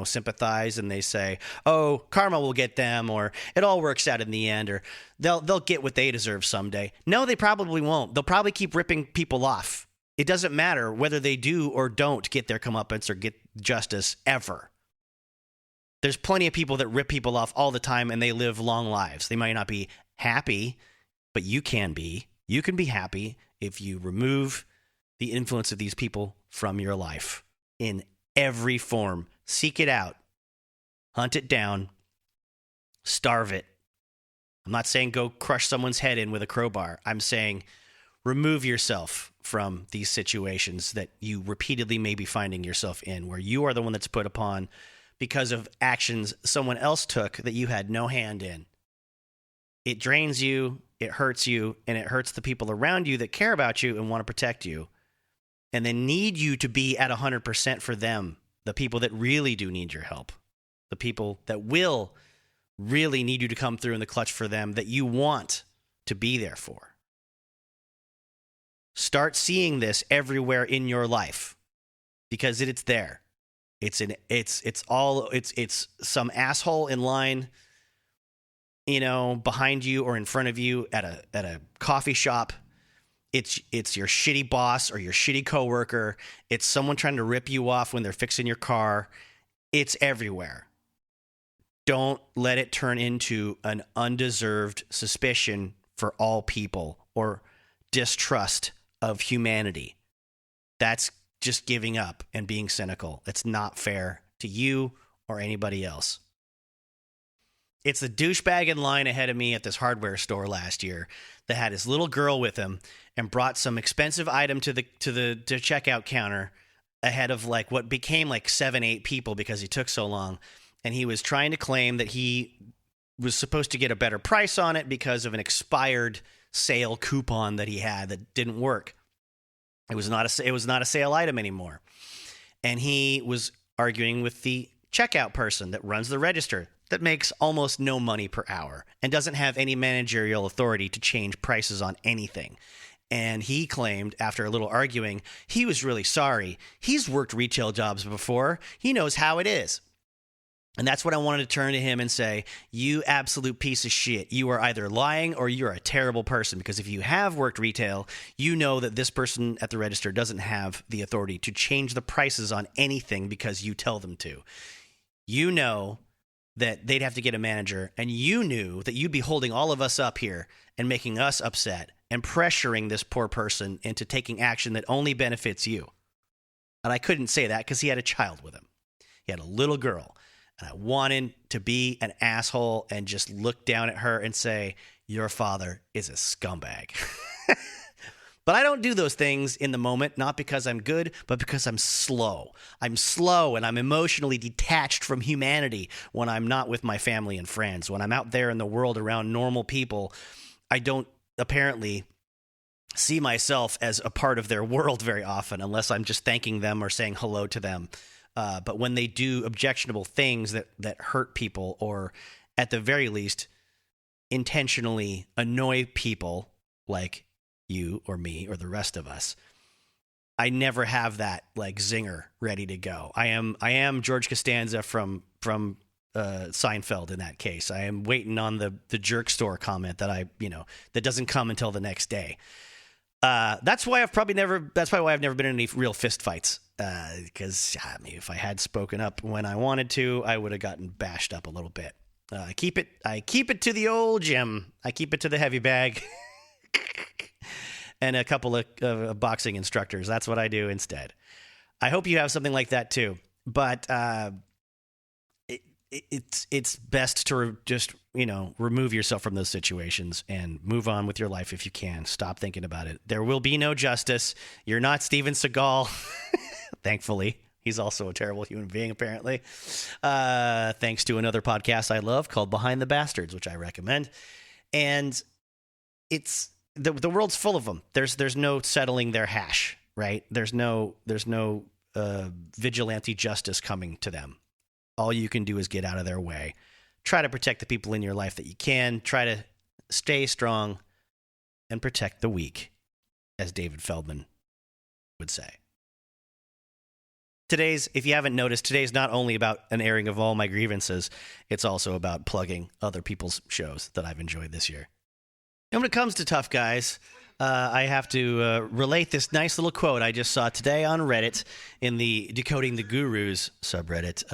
sympathize and they say, "Oh, karma will get them," or "It all works out in the end," or they'll get what they deserve someday. No, they probably won't. They'll probably keep ripping people off. It doesn't matter whether they do or don't get their comeuppance or get justice ever. There's plenty of people that rip people off all the time and they live long lives. They might not be happy, but you can be. You can be happy if you remove the influence of these people from your life in every form. Seek it out. Hunt it down. Starve it. I'm not saying go crush someone's head in with a crowbar. I'm saying remove yourself from these situations that you repeatedly may be finding yourself in, where you are the one that's put upon because of actions someone else took that you had no hand in. It drains you, it hurts you, and it hurts the people around you that care about you and want to protect you. And they need you to be at 100% for them, the people that really do need your help, the people that will really need you to come through in the clutch for them, that you want to be there for. Start seeing this everywhere in your life, because it's there. It's some asshole in line, behind you or in front of you at a coffee shop. It's your shitty boss or your shitty coworker. It's someone trying to rip you off when they're fixing your car. It's everywhere. Don't let it turn into an undeserved suspicion for all people or distrust of humanity. That's just giving up and being cynical. It's not fair to you or anybody else. It's the douchebag in line ahead of me at this hardware store last year that had his little girl with him and brought some expensive item to the checkout counter ahead of what became 7-8 people because he took so long. And he was trying to claim that he was supposed to get a better price on it because of an expired sale coupon that he had that didn't work. It was not a sale item anymore. And he was arguing with the checkout person that runs the register that makes almost no money per hour and doesn't have any managerial authority to change prices on anything. And he claimed, after a little arguing, he was really sorry. He's worked retail jobs before. He knows how it is. And that's what I wanted to turn to him and say, you absolute piece of shit. You are either lying or you're a terrible person, because if you have worked retail, you know that this person at the register doesn't have the authority to change the prices on anything because you tell them to. You know that they'd have to get a manager, and you knew that you'd be holding all of us up here and making us upset and pressuring this poor person into taking action that only benefits you. And I couldn't say that because he had a child with him. He had a little girl. And I wanted to be an asshole and just look down at her and say, your father is a scumbag. But I don't do those things in the moment, not because I'm good, but because I'm slow. I'm slow and I'm emotionally detached from humanity when I'm not with my family and friends. When I'm out there in the world around normal people, I don't apparently see myself as a part of their world very often, unless I'm just thanking them or saying hello to them. But when they do objectionable things that hurt people, or at the very least intentionally annoy people like you or me or the rest of us, I never have that zinger ready to go. I am George Costanza from Seinfeld in that case. I am waiting on the jerk store comment that that doesn't come until the next day. That's why I've never been in any real fist fights. Because if I had spoken up when I wanted to, I would have gotten bashed up a little bit. I keep it to the old gym. I keep it to the heavy bag, and a couple of boxing instructors. That's what I do instead. I hope you have something like that too. But it's best to just, remove yourself from those situations and move on with your life if you can. Stop thinking about it. There will be no justice. You're not Steven Seagal, thankfully. He's also a terrible human being, apparently. Thanks to another podcast I love called Behind the Bastards, which I recommend. And it's the world's full of them. There's no settling their hash, right? There's no vigilante justice coming to them. All you can do is get out of their way. Try to protect the people in your life that you can. Try to stay strong and protect the weak, as David Feldman would say. If you haven't noticed, today's not only about an airing of all my grievances, it's also about plugging other people's shows that I've enjoyed this year. And when it comes to tough guys, I have to relate this nice little quote I just saw today on Reddit in the Decoding the Gurus subreddit.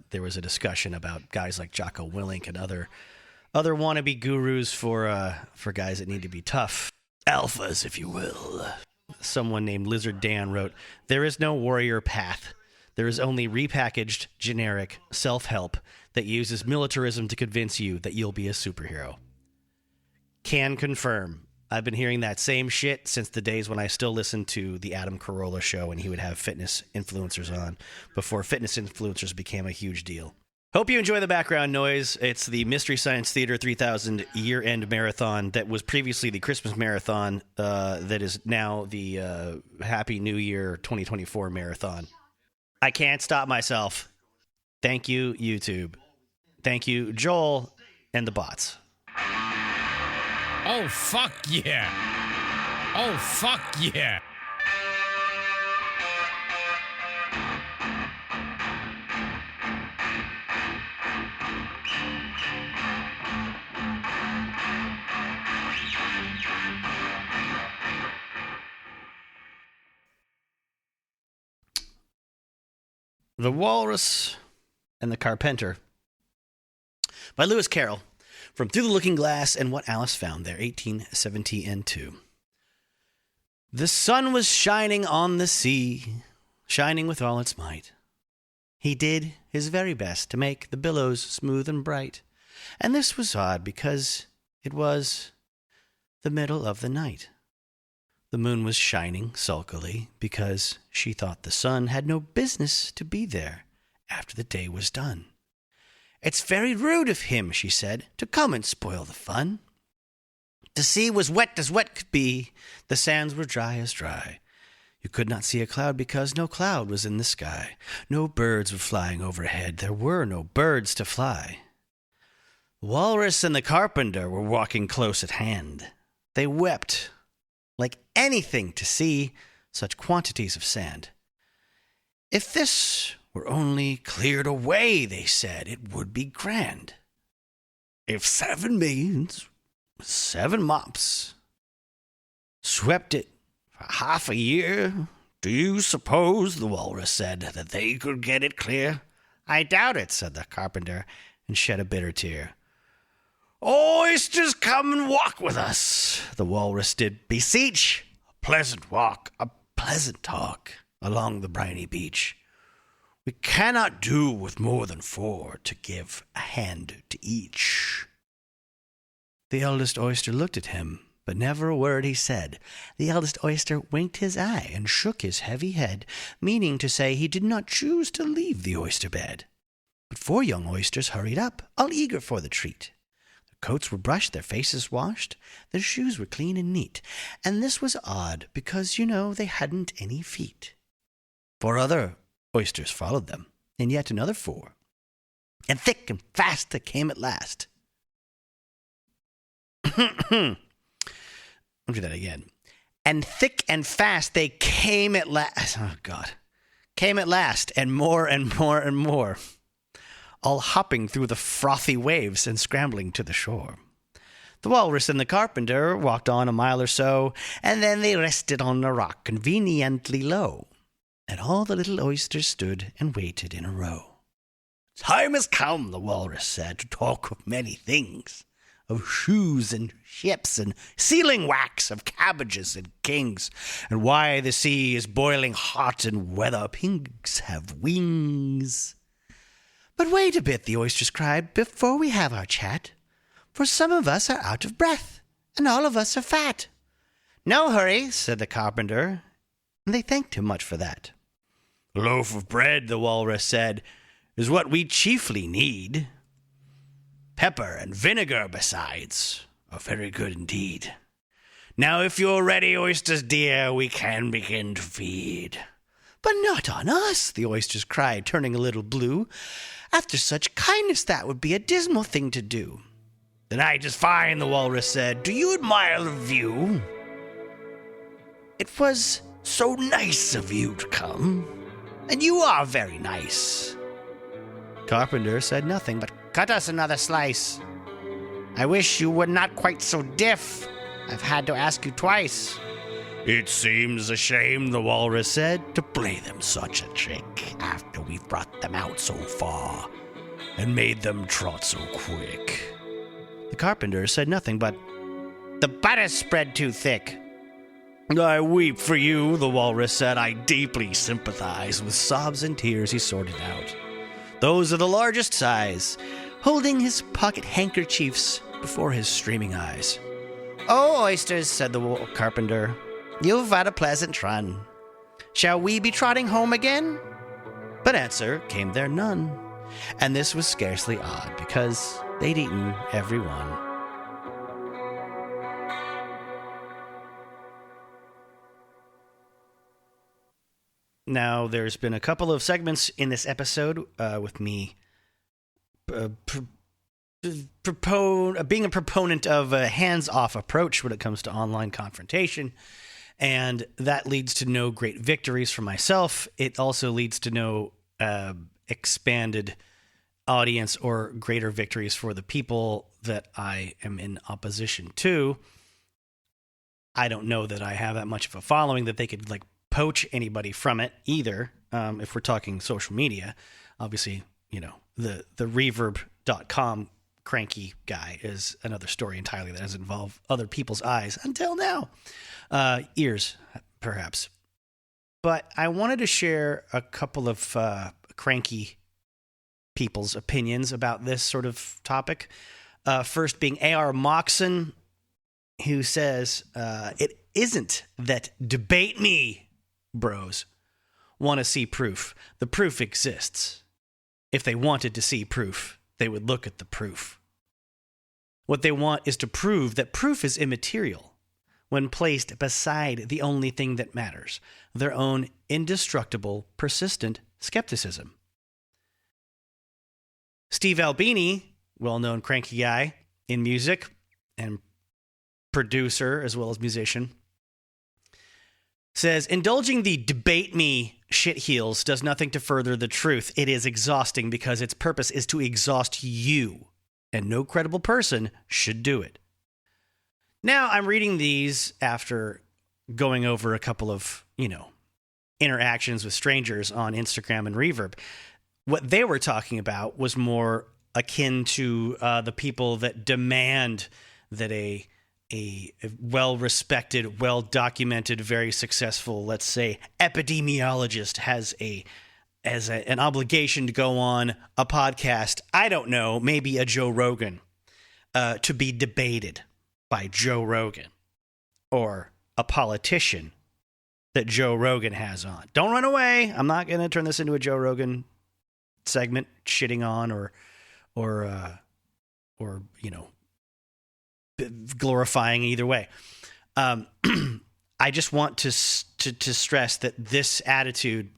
There was a discussion about guys like Jocko Willink and other wannabe gurus for guys that need to be tough. Alphas, if you will. Someone named Lizard Dan wrote, "There is no warrior path. There is only repackaged, generic self-help that uses militarism to convince you that you'll be a superhero." Can confirm. I've been hearing that same shit since the days when I still listened to the Adam Carolla show and he would have fitness influencers on before fitness influencers became a huge deal. Hope you enjoy the background noise. It's the Mystery Science Theater 3000 year-end marathon that was previously the Christmas marathon that is now the Happy New Year 2024 marathon. I can't stop myself. Thank you, YouTube. Thank you, Joel and the bots. Oh, fuck yeah. Oh, fuck yeah. The Walrus and the Carpenter by Lewis Carroll. From Through the Looking Glass and What Alice Found There, 1872. The sun was shining on the sea, shining with all its might. He did his very best to make the billows smooth and bright, and this was odd because it was the middle of the night. The moon was shining sulkily because she thought the sun had no business to be there after the day was done. "It's very rude of him," she said, "to come and spoil the fun." The sea was wet as wet could be, the sands were dry as dry. You could not see a cloud because no cloud was in the sky. No birds were flying overhead, there were no birds to fly. The Walrus and the Carpenter were walking close at hand. They wept like anything to see such quantities of sand. "If this were only cleared away," they said, "it would be grand. If 7 millions, 7 mops, swept it for half a year, do you suppose," the Walrus said, "that they could get it clear?" "I doubt it," said the Carpenter, and shed a bitter tear. "Oysters, come and walk with us," the Walrus did beseech. "A pleasant walk, a pleasant talk, along the briny beach. We cannot do with more than 4 to give a hand to each." The eldest oyster looked at him, but never a word he said. The eldest oyster winked his eye and shook his heavy head, meaning to say he did not choose to leave the oyster bed. But 4 young oysters hurried up, all eager for the treat. Their coats were brushed, their faces washed, their shoes were clean and neat, and this was odd because, they hadn't any feet. 4 other oysters followed them, and yet another 4. And thick and fast they came at last. I'll do that again. And thick and fast they came at last. Oh, God. Came at last, and more and more and more, all hopping through the frothy waves and scrambling to the shore. The Walrus and the Carpenter walked on a mile or so, and then they rested on a rock conveniently low. And all the little oysters stood and waited in a row. "Time has come," the Walrus said, "to talk of many things, of shoes and ships and sealing wax, of cabbages and kings, and why the sea is boiling hot and whether pigs have wings. But wait a bit, the oysters cried, before we have our chat. For some of us are out of breath, and all of us are fat. No hurry, said the carpenter, and they thanked him much for that. A loaf of bread, the walrus said, is what we chiefly need. Pepper and vinegar besides are very good indeed. Now if you're ready, oysters dear, we can begin to feed. But not on us, the oysters cried, turning a little blue. After such kindness, that would be a dismal thing to do. The night is fine, the walrus said. Do you admire the view? It was so nice of you to come, and you are very nice. Carpenter said nothing, but cut us another slice. I wish you were not quite so deaf. I've had to ask you twice. It seems a shame, the walrus said, to play them such a trick after we've brought them out so far and made them trot so quick. The carpenter said nothing, but the butter's spread too thick. I weep for you, the walrus said. I deeply sympathize. With sobs and tears he sorted out. Those are the largest size, holding his pocket handkerchiefs before his streaming eyes. Oh, oysters, said the carpenter, you've had a pleasant run. Shall we be trotting home again? But answer came there none, and this was scarcely odd, because they'd eaten every one. Now, there's been a couple of segments in this episode with me being a proponent of a hands-off approach when it comes to online confrontation, and that leads to no great victories for myself. It also leads to no expanded audience or greater victories for the people that I am in opposition to. I don't know that I have that much of a following that they could poach anybody from it either. If we're talking social media, obviously, the reverb.com cranky guy is another story entirely that doesn't involve other people's eyes until now. Ears, perhaps. But I wanted to share a couple of cranky people's opinions about this sort of topic. First being A.R. Moxon, who says, it isn't that debate me, bros, want to see proof. The proof exists. If they wanted to see proof, they would look at the proof. What they want is to prove that proof is immaterial when placed beside the only thing that matters, their own indestructible, persistent skepticism. Steve Albini, well-known cranky guy in music and producer as well as musician, says, indulging the debate me shitheels does nothing to further the truth. It is exhausting because its purpose is to exhaust you, and no credible person should do it. Now, I'm reading these after going over a couple of, interactions with strangers on Instagram and Reverb. What they were talking about was more akin to the people that demand that a well-respected, well-documented, very successful, let's say, epidemiologist has an obligation to go on a podcast, I don't know, maybe a Joe Rogan, to be debated by Joe Rogan or a politician that Joe Rogan has on. Don't run away. I'm not going to turn this into a Joe Rogan segment shitting on or glorifying either way. I just want to stress that this attitude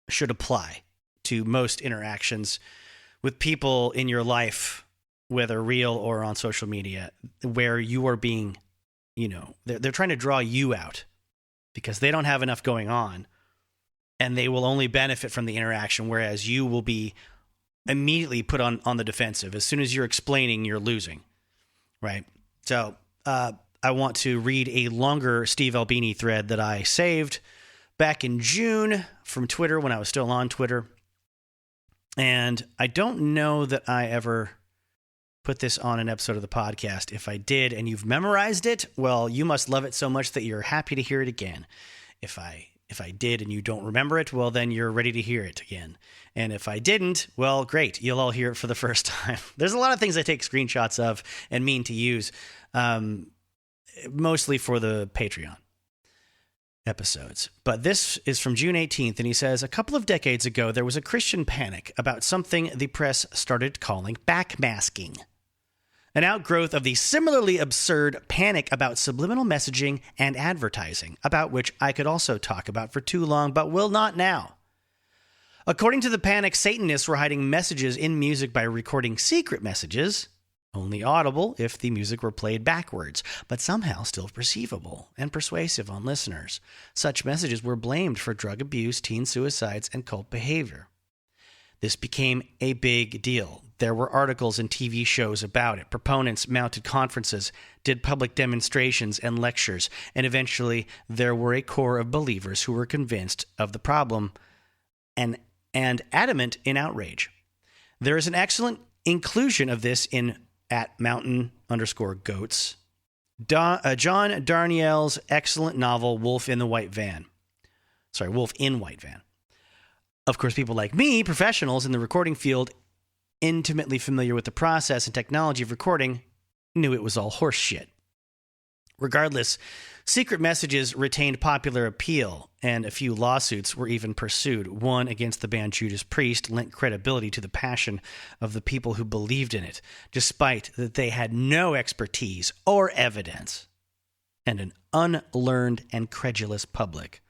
should apply to most interactions with people in your life, whether real or on social media, where you are being, they're trying to draw you out because they don't have enough going on, and they will only benefit from the interaction, whereas you will be immediately put on the defensive. As soon as you're explaining, you're losing. Right. So I want to read a longer Steve Albini thread that I saved back in June from Twitter when I was still on Twitter. And I don't know that I ever put this on an episode of the podcast. If I did and you've memorized it, well, you must love it so much that you're happy to hear it again. If I If I did and you don't remember it, well, then you're ready to hear it again. And if I didn't, well, great. You'll all hear it for the first time. There's a lot of things I take screenshots of and mean to use, mostly for the Patreon episodes. But this is from June 18th, and he says, a couple of decades ago, there was a Christian panic about something the press started calling backmasking. An outgrowth of the similarly absurd panic about subliminal messaging and advertising, about which I could also talk about for too long, but will not now. According to the panic, Satanists were hiding messages in music by recording secret messages, only audible if the music were played backwards, but somehow still perceivable and persuasive on listeners. Such messages were blamed for drug abuse, teen suicides, and cult behavior. This became a big deal. There were articles and TV shows about it. Proponents mounted conferences, did public demonstrations and lectures, and eventually there were a core of believers who were convinced of the problem and adamant in outrage. There is an excellent inclusion of this in @mountain_goats. John Darnielle's excellent novel, Wolf in White Van. Of course, people like me, professionals in the recording field, intimately familiar with the process and technology of recording, knew it was all horse shit. Regardless, secret messages retained popular appeal, and a few lawsuits were even pursued. One against the band Judas Priest lent credibility to the passion of the people who believed in it, despite that they had no expertise or evidence, and an unlearned and credulous public.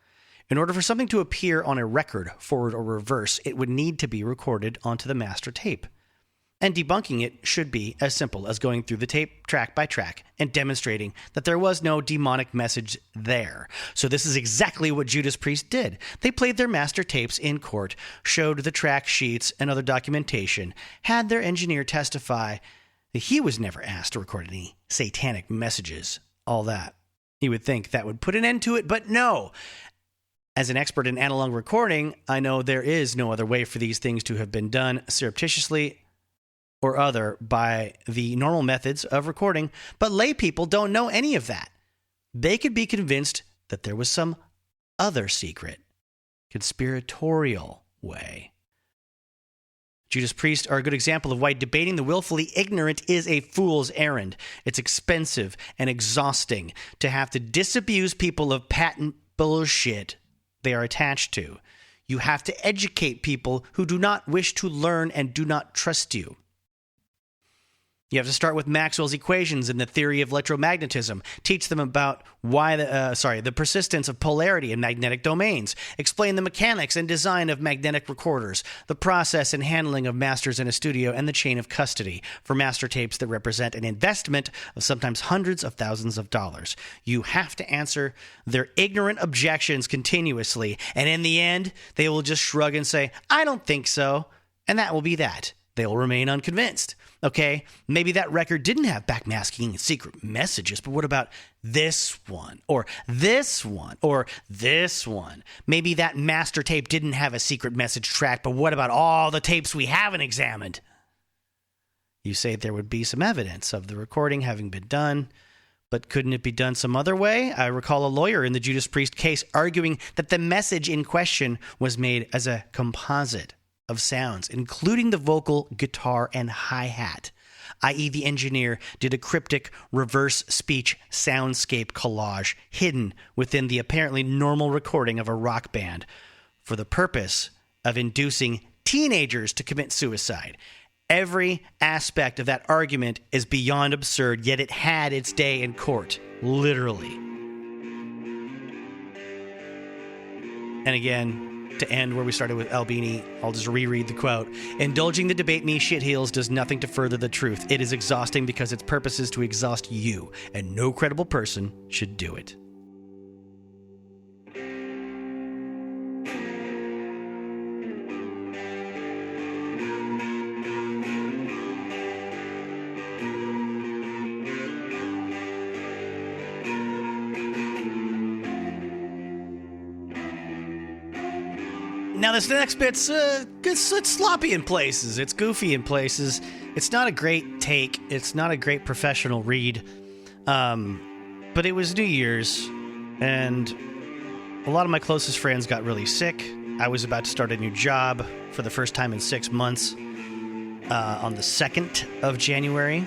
In order for something to appear on a record, forward or reverse, it would need to be recorded onto the master tape. And debunking it should be as simple as going through the tape track by track and demonstrating that there was no demonic message there. So this is exactly what Judas Priest did. They played their master tapes in court, showed the track sheets and other documentation, had their engineer testify that he was never asked to record any satanic messages, all that. You would think that would put an end to it, but no. As an expert in analog recording, I know there is no other way for these things to have been done surreptitiously or other by the normal methods of recording, but lay people don't know any of that. They could be convinced that there was some other secret, conspiratorial way. Judas Priest are a good example of why debating the willfully ignorant is a fool's errand. It's expensive and exhausting to have to disabuse people of patent bullshit they are attached to. You have to educate people who do not wish to learn and do not trust you. You have to start with Maxwell's equations and the theory of electromagnetism. Teach them about the persistence of polarity in magnetic domains. Explain the mechanics and design of magnetic recorders, the process and handling of masters in a studio, and the chain of custody for master tapes that represent an investment of sometimes hundreds of thousands of dollars. You have to answer their ignorant objections continuously, and in the end, they will just shrug and say, "I don't think so," and that will be that. They will remain unconvinced. Okay, maybe that record didn't have backmasking and secret messages, but what about this one? Or this one? Or this one? Maybe that master tape didn't have a secret message track, but what about all the tapes we haven't examined? You say there would be some evidence of the recording having been done, but couldn't it be done some other way? I recall a lawyer in the Judas Priest case arguing that the message in question was made as a composite of sounds, including the vocal, guitar, and hi-hat, i.e. the engineer did a cryptic reverse speech soundscape collage hidden within the apparently normal recording of a rock band for the purpose of inducing teenagers to commit suicide. Every aspect of that argument is beyond absurd, yet it had its day in court, literally. And again, to end where we started with Albini, I'll just reread the quote. "Indulging the debate me shitheels does nothing to further the truth. It is exhausting because its purpose is to exhaust you, and no credible person should do it." Now, this next bit's it's sloppy in places. It's goofy in places. It's not a great take. It's not a great professional read. But it was New Year's, and a lot of my closest friends got really sick. I was about to start a new job for the first time in 6 months on the 2nd of January.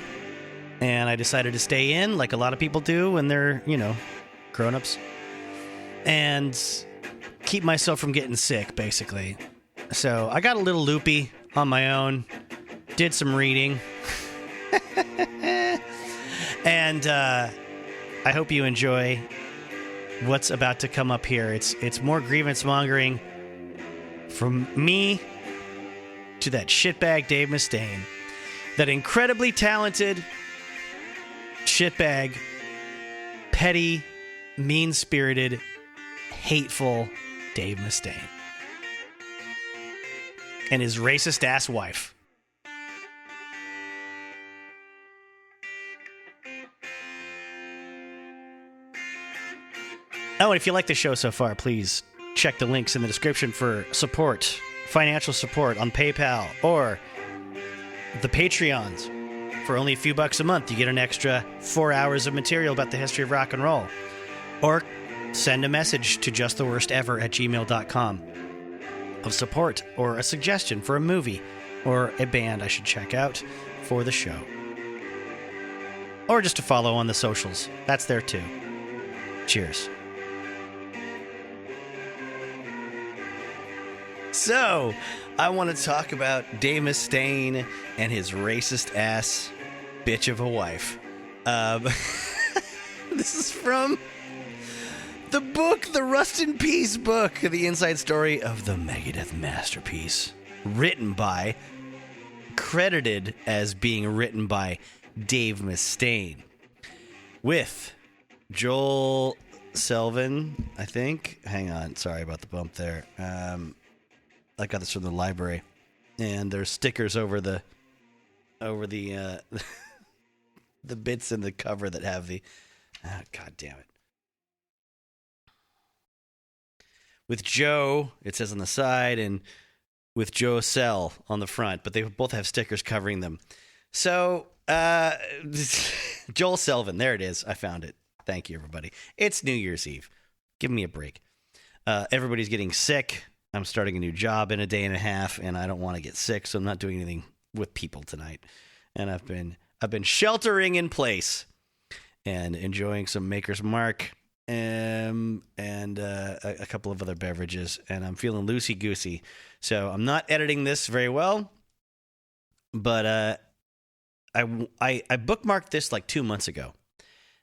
And I decided to stay in like a lot of people do when they're, grown-ups. And keep myself from getting sick, basically. So I got a little loopy on my own. Did some reading. And I hope you enjoy what's about to come up here. It's more grievance mongering from me to that shitbag Dave Mustaine. That incredibly talented shitbag, petty, mean-spirited, hateful Dave Mustaine. And his racist-ass wife. Oh, and if you like the show so far, please check the links in the description for support, financial support on PayPal, or the Patreons. For only a few bucks a month, you get an extra 4 hours of material about the history of rock and roll. Or send a message to justtheworstever@gmail.com of support or a suggestion for a movie or a band I should check out for the show. Or just to follow on the socials. That's there too. Cheers. So, I want to talk about Dave Mustaine and his racist-ass bitch of a wife. This is from the book, the Rust in Peace book, the inside story of the Megadeth masterpiece. Written by, credited as being written by Dave Mustaine. With Joel Selvin, I think. Hang on, sorry about the bump there. I got this from the library, and there's stickers over the the bits in the cover that have the God damn it. With Joe, it says on the side, and with Joe Sell on the front, but they both have stickers covering them. So Joel Selvin, there it is. I found it. Thank you, everybody. It's New Year's Eve. Give me a break. Everybody's getting sick. I'm starting a new job in a day and a half, and I don't want to get sick, so I'm not doing anything with people tonight. And I've been sheltering in place and enjoying some Maker's Mark and a couple of other beverages, and I'm feeling loosey-goosey. So I'm not editing this very well, but I bookmarked this like 2 months ago.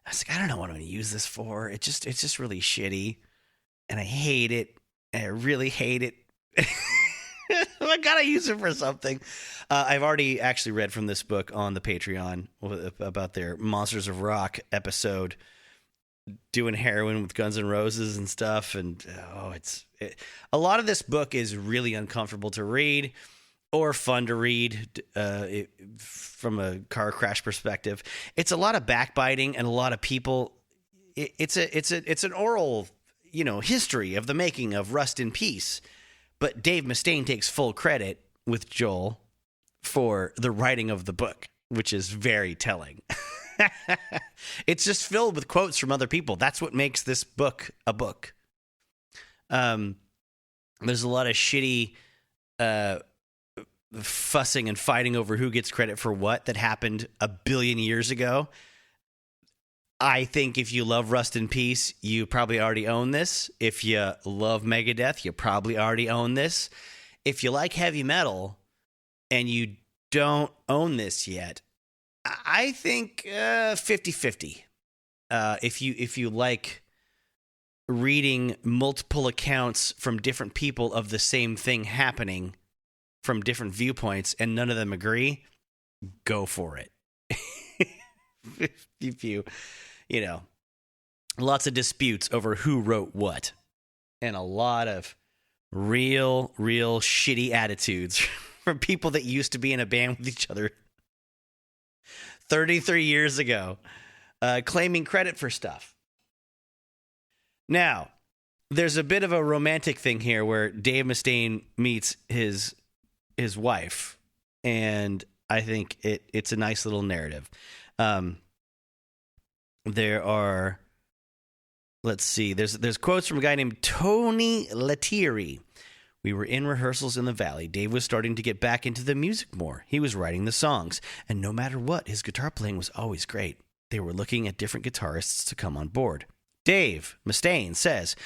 I was like, I don't know what I'm going to use this for. It's just really shitty, and I hate it. I really hate it. I gotta use it for something. I've already actually read from this book on the Patreon about their Monsters of Rock episode, doing heroin with Guns N' Roses and stuff. And a lot of this book is really uncomfortable to read or fun to read from a car crash perspective. It's a lot of backbiting and a lot of people. It's an oral, history of the making of Rust in Peace. But Dave Mustaine takes full credit with Joel for the writing of the book, which is very telling. It's just filled with quotes from other people. That's what makes this book a book. There's a lot of shitty fussing and fighting over who gets credit for what that happened a billion years ago. I think if you love Rust in Peace, you probably already own this. If you love Megadeth, you probably already own this. If you like heavy metal and you don't own this yet, I think 50-50. If you like reading multiple accounts from different people of the same thing happening from different viewpoints and none of them agree, go for it. If you lots of disputes over who wrote what, and a lot of real shitty attitudes from people that used to be in a band with each other 33 years ago, claiming credit for stuff. Now, there's a bit of a romantic thing here where Dave Mustaine meets his wife, and I think it's a nice little narrative. There are let's see. There's quotes from a guy named Tony Lettieri. We were in rehearsals in the Valley. Dave was starting to get back into the music more. He was writing the songs, and no matter what, his guitar playing was always great. They were looking at different guitarists to come on board. Dave Mustaine says,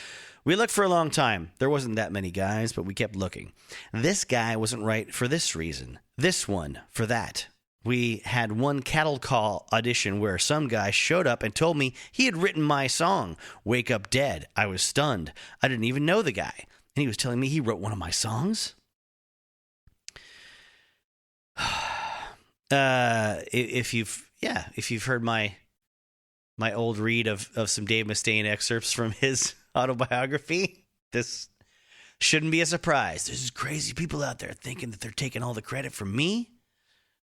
we looked for a long time. There wasn't that many guys, but we kept looking. This guy wasn't right for this reason. This one for that. We had one cattle call audition where some guy showed up and told me he had written my song, Wake Up Dead. I was stunned. I didn't even know the guy. And he was telling me he wrote one of my songs. If you've heard my old read of some Dave Mustaine excerpts from his autobiography, this shouldn't be a surprise. There's crazy people out there thinking that they're taking all the credit from me.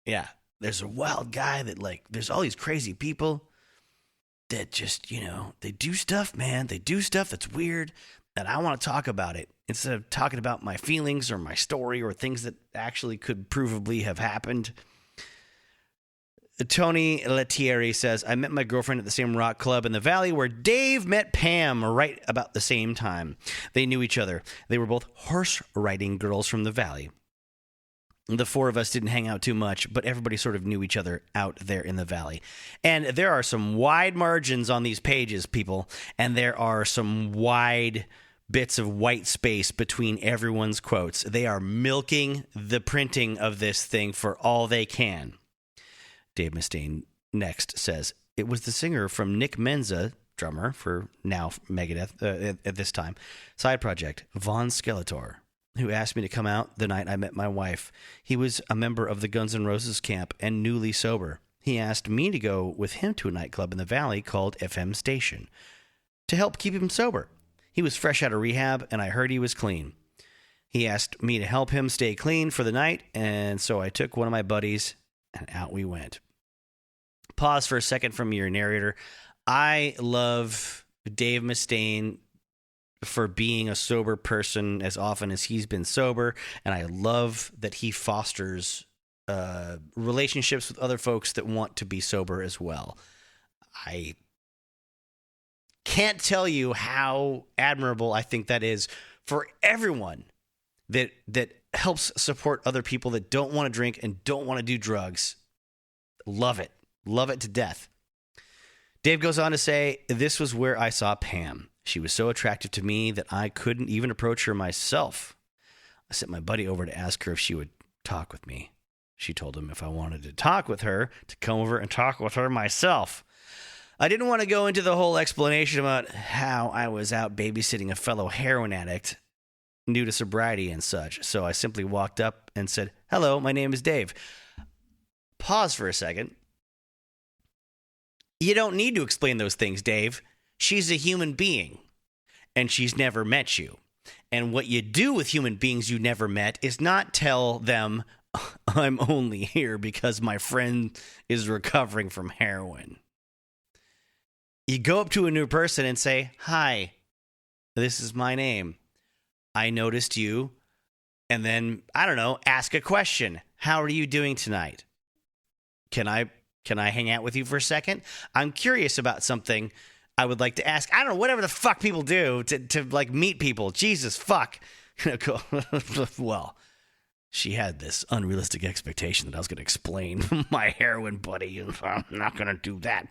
Yeah, there's a wild guy that, like, there's all these crazy people that just, they do stuff, man. They do stuff that's weird, and I want to talk about it instead of talking about my feelings or my story or things that actually could provably have happened. Tony Lettieri says, I met my girlfriend at the same rock club in the Valley where Dave met Pam right about the same time. They knew each other. They were both horse riding girls from the Valley. The four of us didn't hang out too much, but everybody sort of knew each other out there in the Valley. And there are some wide margins on these pages, people, and there are some wide bits of white space between everyone's quotes. They are milking the printing of this thing for all they can. Dave Mustaine next says, it was the singer from Nick Menza, drummer for now Megadeth at this time, side project, Von Skeletor, who asked me to come out the night I met my wife. He was a member of the Guns N' Roses camp and newly sober. He asked me to go with him to a nightclub in the Valley called FM Station to help keep him sober. He was fresh out of rehab, and I heard he was clean. He asked me to help him stay clean for the night, and so I took one of my buddies, and out we went. Pause for a second from your narrator. I love Dave Mustaine for being a sober person as often as he's been sober, and I love that he fosters relationships with other folks that want to be sober as well. I can't tell you how admirable I think that is for everyone that helps support other people that don't want to drink and don't want to do drugs. Love it. Love it to death. Dave goes on to say, this was where I saw Pam. She was so attractive to me that I couldn't even approach her myself. I sent my buddy over to ask her if she would talk with me. She told him if I wanted to talk with her, to come over and talk with her myself. I didn't want to go into the whole explanation about how I was out babysitting a fellow heroin addict new to sobriety and such, so I simply walked up and said, hello, my name is Dave. Pause for a second. You don't need to explain those things, Dave. She's a human being, and she's never met you. And what you do with human beings you never met is not tell them, I'm only here because my friend is recovering from heroin. You go up to a new person and say, hi, this is my name. I noticed you. And then, I don't know, ask a question. How are you doing tonight? Can I hang out with you for a second? I'm curious about something I would like to ask. I don't know, whatever the fuck people do to like meet people. Jesus, fuck. Well, she had this unrealistic expectation that I was going to explain my heroin buddy, and I'm not going to do that.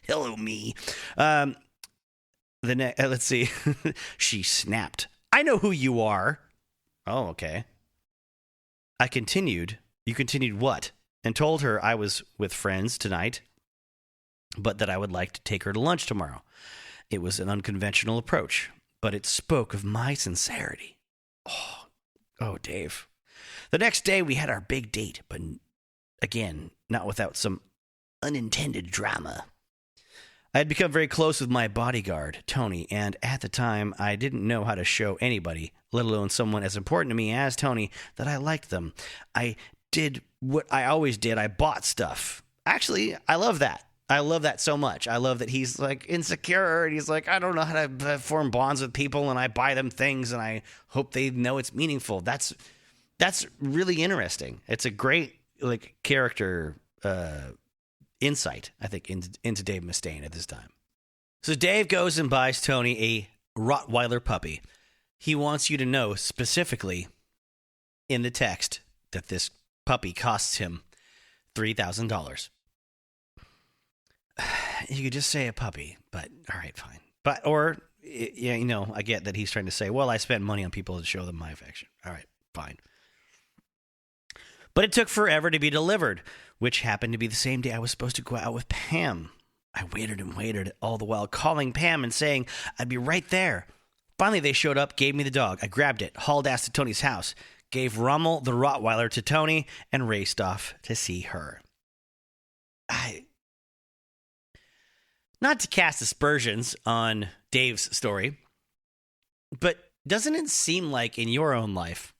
Hello, me. Let's see. She snapped. I know who you are. Oh, okay. I continued. You continued what? And told her I was with friends tonight, but that I would like to take her to lunch tomorrow. It was an unconventional approach, but it spoke of my sincerity. Oh, Dave. The next day we had our big date, but again, not without some unintended drama. I had become very close with my bodyguard, Tony, and at the time I didn't know how to show anybody, let alone someone as important to me as Tony, that I liked them. I did what I always did. I bought stuff. Actually, I love that. I love that so much. I love that he's like insecure and he's like, I don't know how to form bonds with people, and I buy them things and I hope they know it's meaningful. That's really interesting. It's a great like character insight, I think, into Dave Mustaine at this time. So Dave goes and buys Tony a Rottweiler puppy. He wants you to know specifically in the text that this puppy costs him $3,000. You could just say a puppy, but all right, fine. But, or, yeah, you know, I get that he's trying to say, well, I spent money on people to show them my affection. All right, fine. But it took forever to be delivered, which happened to be the same day I was supposed to go out with Pam. I waited and waited, all the while calling Pam and saying I'd be right there. Finally, they showed up, gave me the dog. I grabbed it, hauled ass to Tony's house, gave Rommel the Rottweiler to Tony, and raced off to see her. Not to cast aspersions on Dave's story, but doesn't it seem like in your own life,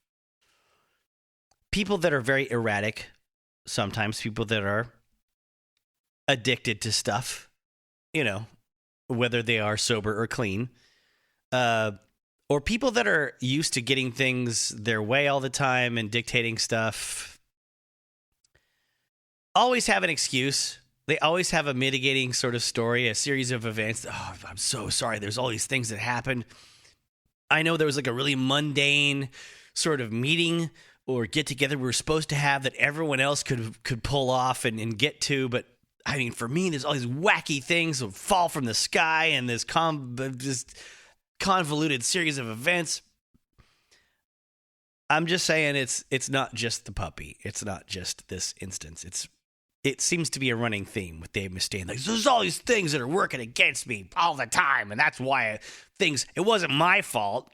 people that are very erratic, sometimes people that are addicted to stuff, you know, whether they are sober or clean, or people that are used to getting things their way all the time and dictating stuff, always have an excuse. They always have a mitigating sort of story, a series of events. Oh, I'm so sorry. There's all these things that happened. I know there was like a really mundane sort of meeting or get together we were supposed to have that everyone else could pull off and get to. But I mean, for me, there's all these wacky things that fall from the sky and this just convoluted series of events. I'm just saying it's not just the puppy. It's not just this instance. It seems to be a running theme with Dave Mustaine. Like, there's all these things that are working against me all the time, and that's why it wasn't my fault.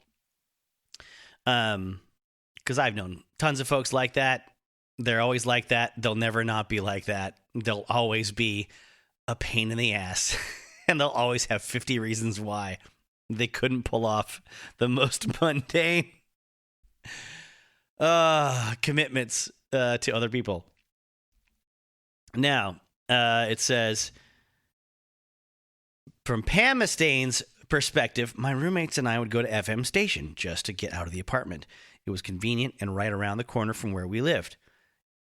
Because I've known tons of folks like that. They're always like that. They'll never not be like that. They'll always be a pain in the ass, and they'll always have 50 reasons why they couldn't pull off the most mundane commitments to other people. Now, it says, from Pam Mustaine's perspective, my roommates and I would go to FM station just to get out of the apartment. It was convenient and right around the corner from where we lived.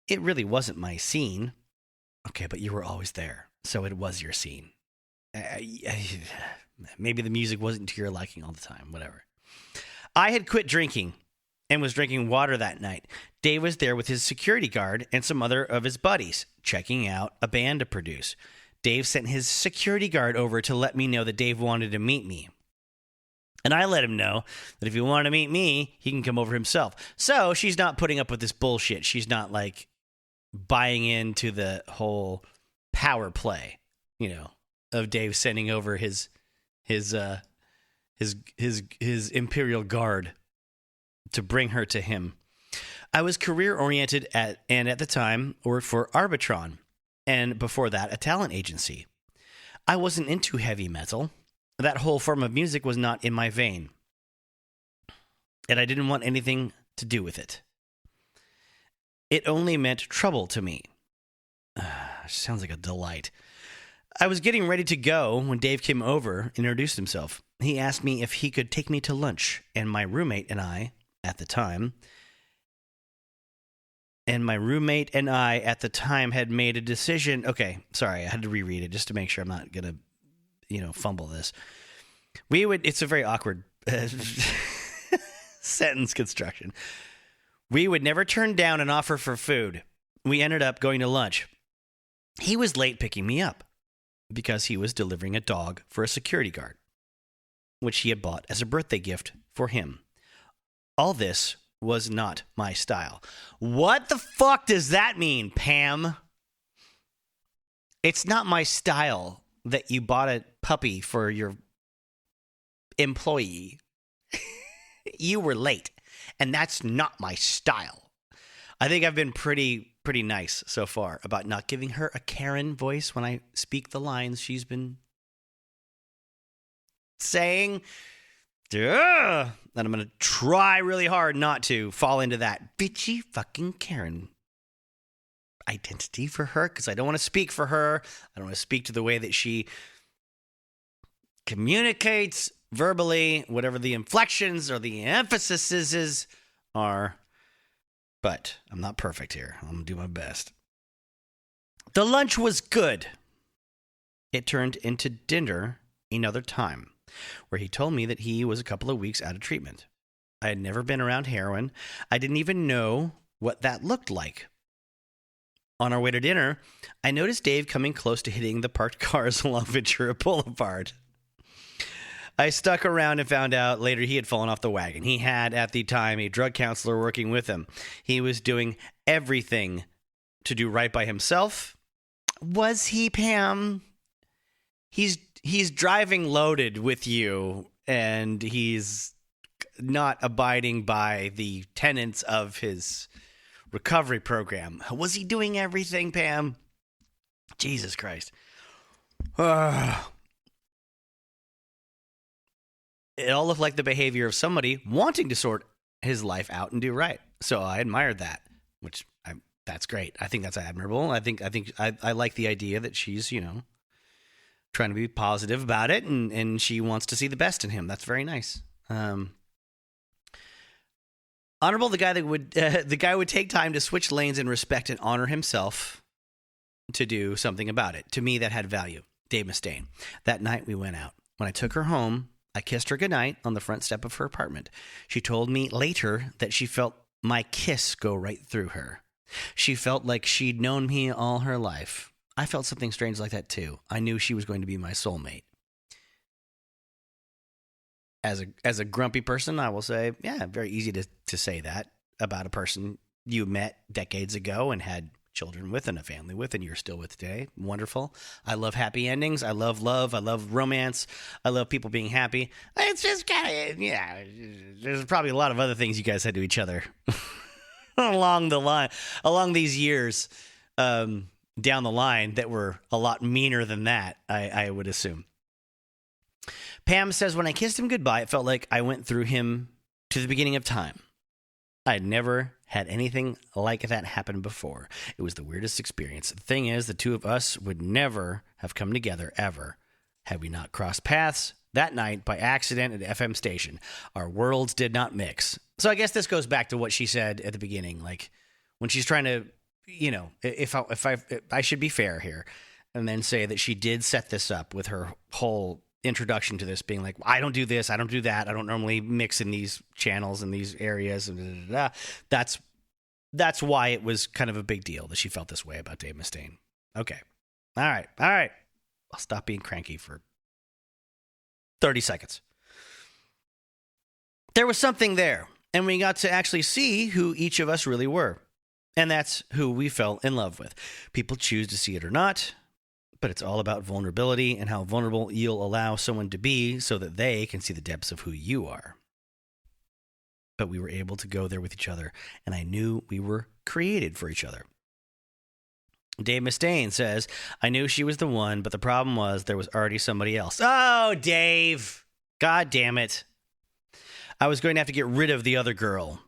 It really wasn't my scene. Okay, but you were always there, so it was your scene. Maybe the music wasn't to your liking all the time, whatever. I had quit drinking and was drinking water that night. Dave was there with his security guard and some other of his buddies, checking out a band to produce. Dave sent his security guard over to let me know that Dave wanted to meet me. And I let him know that if he wanted to meet me, he can come over himself. So she's not putting up with this bullshit. She's not, like, buying into the whole power play, you know, of Dave sending over his Imperial Guard to bring her to him. I was career-oriented and at the time worked for Arbitron, and before that, a talent agency. I wasn't into heavy metal. That whole form of music was not in my vein, and I didn't want anything to do with it. It only meant trouble to me. Sounds like a delight. I was getting ready to go when Dave came over and introduced himself. He asked me if he could take me to lunch, and my roommate and I, at the time, had made a decision. Okay, sorry, I had to reread it just to make sure I'm not going to, fumble this. It's a very awkward sentence construction. We would never turn down an offer for food. We ended up going to lunch. He was late picking me up because he was delivering a dog for a security guard, which he had bought as a birthday gift for him. All this was not my style. What the fuck does that mean, Pam? It's not my style that you bought a puppy for your employee. You were late, and that's not my style. I think I've been pretty nice so far about not giving her a Karen voice when I speak the lines she's been saying. And I'm going to try really hard not to fall into that bitchy fucking Karen identity for her, because I don't want to speak for her. I don't want to speak to the way that she communicates verbally, whatever the inflections or the emphases are. But I'm not perfect here. I'm going to do my best. The lunch was good. It turned into dinner another time, where he told me that he was a couple of weeks out of treatment. I had never been around heroin. I didn't even know what that looked like. On our way to dinner, I noticed Dave coming close to hitting the parked cars along Ventura Boulevard. I stuck around and found out later he had fallen off the wagon. He had, at the time, a drug counselor working with him. He was doing everything to do right by himself. Was he, Pam? He's driving loaded with you, and he's not abiding by the tenets of his recovery program. Was he doing everything, Pam? Jesus Christ. It all looked like the behavior of somebody wanting to sort his life out and do right. So I admired that, that's great. I think that's admirable. I like the idea that she's, trying to be positive about it, and she wants to see the best in him. That's very nice. Honorable, the guy would take time to switch lanes and respect and honor himself to do something about it. To me, that had value. Dave Mustaine. That night we went out. When I took her home, I kissed her goodnight on the front step of her apartment. She told me later that she felt my kiss go right through her. She felt like she'd known me all her life. I felt something strange like that too. I knew she was going to be my soulmate. As a grumpy person, I will say, yeah, very easy to say that about a person you met decades ago and had children with and a family with and you're still with today. Wonderful. I love happy endings. I love love. I love romance. I love people being happy. It's just kind of, there's probably a lot of other things you guys said to each other along these years down the line that were a lot meaner than that, I would assume. Pam says, when I kissed him goodbye, it felt like I went through him to the beginning of time. I had never had anything like that happen before. It was the weirdest experience. The thing is, the two of us would never have come together, ever, had we not crossed paths that night by accident at FM station. Our worlds did not mix. So I guess this goes back to what she said at the beginning, like when she's trying to, if I should be fair here, and then say that she did set this up with her whole introduction to this being like, I don't do this, I don't do that, I don't normally mix in these channels and these areas, and that's why it was kind of a big deal that she felt this way about Dave Mustaine. Okay. All right. I'll stop being cranky for 30 seconds. There was something there, and we got to actually see who each of us really were, and that's who we fell in love with. People choose to see it or not, but it's all about vulnerability and how vulnerable you'll allow someone to be so that they can see the depths of who you are. But we were able to go there with each other, and I knew we were created for each other. Dave Mustaine says, I knew she was the one, but the problem was there was already somebody else. Oh, Dave! God damn it. I was going to have to get rid of the other girl.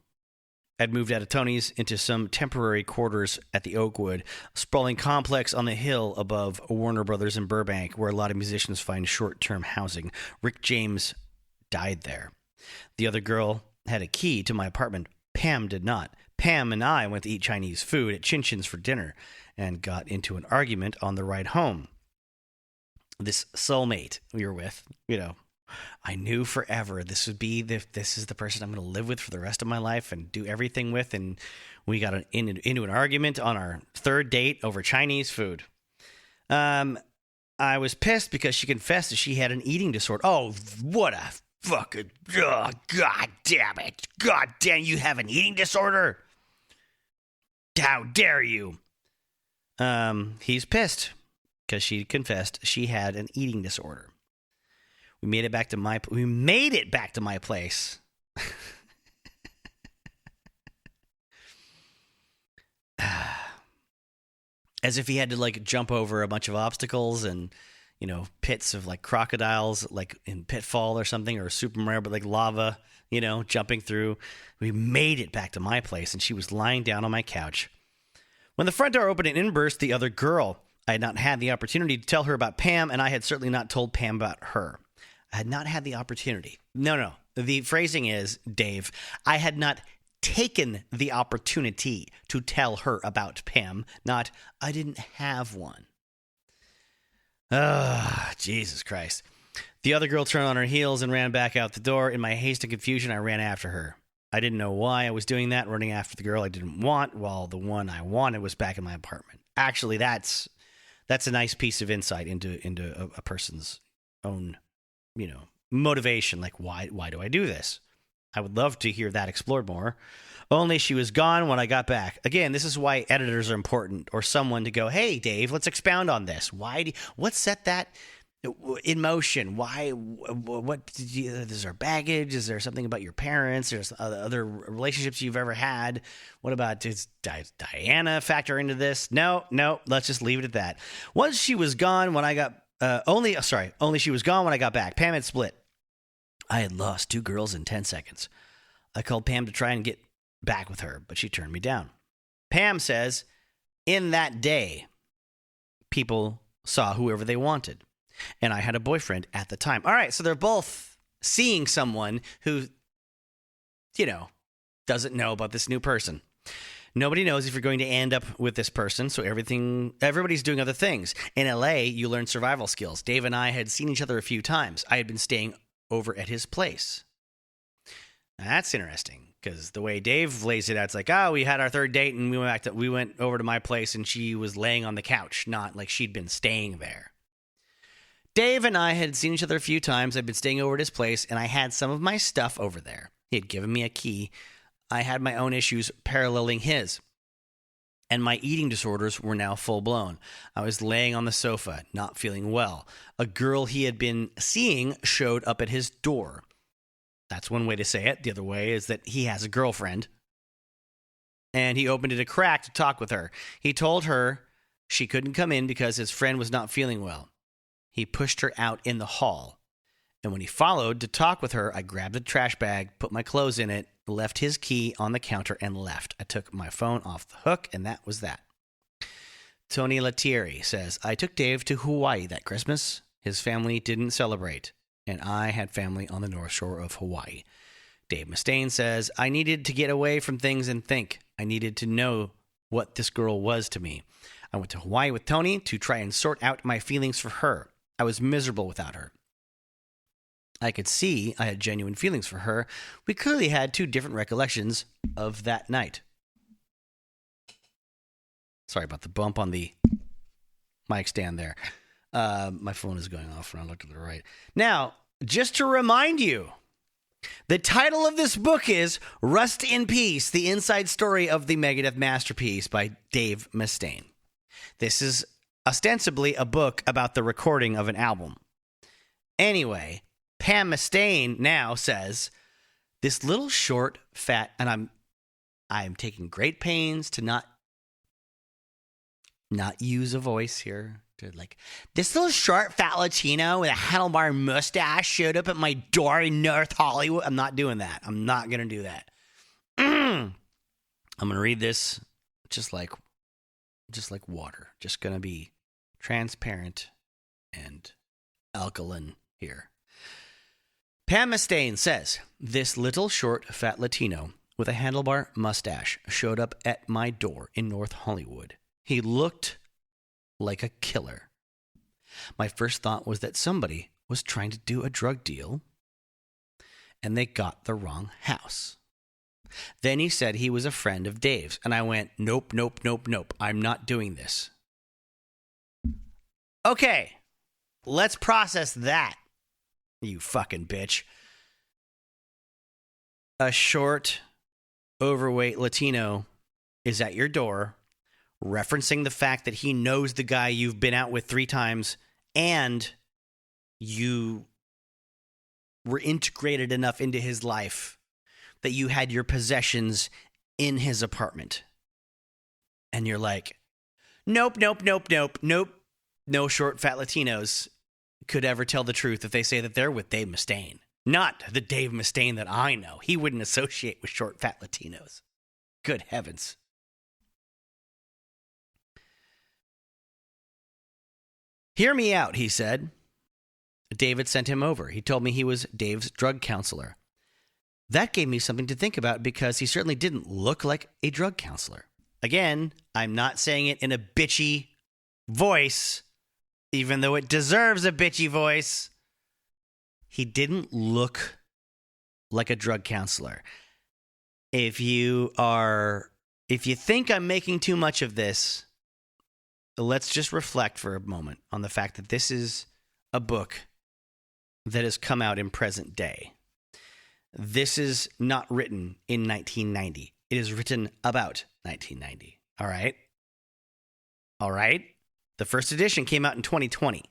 I'd moved out of Tony's into some temporary quarters at the Oakwood, a sprawling complex on the hill above Warner Brothers in Burbank, where a lot of musicians find short-term housing. Rick James died there. The other girl had a key to my apartment. Pam did not. Pam and I went to eat Chinese food at Chin Chin's for dinner and got into an argument on the ride home. This soulmate we were with, I knew forever this is the person I'm going to live with for the rest of my life and do everything with, and we got into an argument on our third date over Chinese food. I was pissed because she confessed that she had an eating disorder. Oh, what a fucking... Oh, God damn it. God damn, you have an eating disorder? How dare you? He's pissed because she confessed she had an eating disorder. We made it back to my place. As if he had to jump over a bunch of obstacles and pits of crocodiles in Pitfall or something, or Super Mario, but lava, jumping through. We made it back to my place, and she was lying down on my couch. When the front door opened and in burst the other girl, I had not had the opportunity to tell her about Pam, and I had certainly not told Pam about her. I had not had the opportunity. No. The phrasing is, Dave, I had not taken the opportunity to tell her about Pam, not I didn't have one. Jesus Christ. The other girl turned on her heels and ran back out the door. In my haste and confusion, I ran after her. I didn't know why I was doing that, running after the girl I didn't want while the one I wanted was back in my apartment. Actually, that's a nice piece of insight into a person's own, motivation. Like, why do I do this? I would love to hear that explored more. Only she was gone when I got back. Again, this is why editors are important, or someone to go, hey, Dave, let's expound on this. What set that in motion? Why? Is there baggage? Is there something about your parents? There's other relationships you've ever had? What about, does Diana factor into this? No, let's just leave it at that. Once she was gone when I got, only she was gone when I got back. Pam had split. I had lost 2 girls in 10 seconds. I called Pam to try and get back with her, but she turned me down. Pam says, in that day, people saw whoever they wanted. And I had a boyfriend at the time. All right, so they're both seeing someone who, doesn't know about this new person. Nobody knows if you're going to end up with this person, so everybody's doing other things. In LA, you learn survival skills. Dave and I had seen each other a few times. I had been staying over at his place. Now, that's interesting, because the way Dave lays it out, it's like, we had our third date, and we went over to my place, and she was laying on the couch, not like she'd been staying there. Dave and I had seen each other a few times. I'd been staying over at his place, and I had some of my stuff over there. He had given me a key. I had my own issues paralleling his, and my eating disorders were now full-blown. I was laying on the sofa, not feeling well. A girl he had been seeing showed up at his door. That's one way to say it. The other way is that he has a girlfriend, and he opened it a crack to talk with her. He told her she couldn't come in because his friend was not feeling well. He pushed her out in the hall, and when he followed to talk with her, I grabbed the trash bag, put my clothes in it, left his key on the counter, and left. I took my phone off the hook, and that was that. Tony Latieri says, I took Dave to Hawaii that Christmas. His family didn't celebrate, and I had family on the North Shore of Hawaii. Dave Mustaine says, I needed to get away from things and think. I needed to know what this girl was to me. I went to Hawaii with Tony to try and sort out my feelings for her. I was miserable without her. I could see I had genuine feelings for her. We clearly had 2 different recollections of that night. Sorry about the bump on the mic stand there. My phone is going off when I look to the right. Now, just to remind you, the title of this book is Rust in Peace, the inside story of the Megadeth masterpiece by Dave Mustaine. This is ostensibly a book about the recording of an album. Anyway, Pam Mustaine now says, this little short, fat, and I'm taking great pains to not use a voice here. To like, this little short, fat Latino with a handlebar mustache showed up at my door in North Hollywood. I'm not doing that. I'm not going to do that. I'm going to read this just like water. Just going to be transparent and alkaline here. Pam Mustaine says, this little short, fat Latino with a handlebar mustache showed up at my door in North Hollywood. He looked like a killer. My first thought was that somebody was trying to do a drug deal and they got the wrong house. Then he said he was a friend of Dave's, and I went, nope. I'm not doing this. Okay, let's process that, you fucking bitch. A short, overweight Latino is at your door, referencing the fact that he knows the guy you've been out with 3 times, and you were integrated enough into his life that you had your possessions in his apartment. And you're like, nope. No short, fat Latinos could ever tell the truth if they say that they're with Dave Mustaine. Not the Dave Mustaine that I know. He wouldn't associate with short, fat Latinos. Good heavens. Hear me out, he said. David sent him over. He told me he was Dave's drug counselor. That gave me something to think about because he certainly didn't look like a drug counselor. Again, I'm not saying it in a bitchy voice, even though it deserves a bitchy voice. he didn't look like a drug counselor. If you think I'm making too much of this, let's just reflect for a moment on the fact that this is a book that has come out in present day. This is not written in 1990. It is written about 1990. All right? All right? The first edition came out in 2020.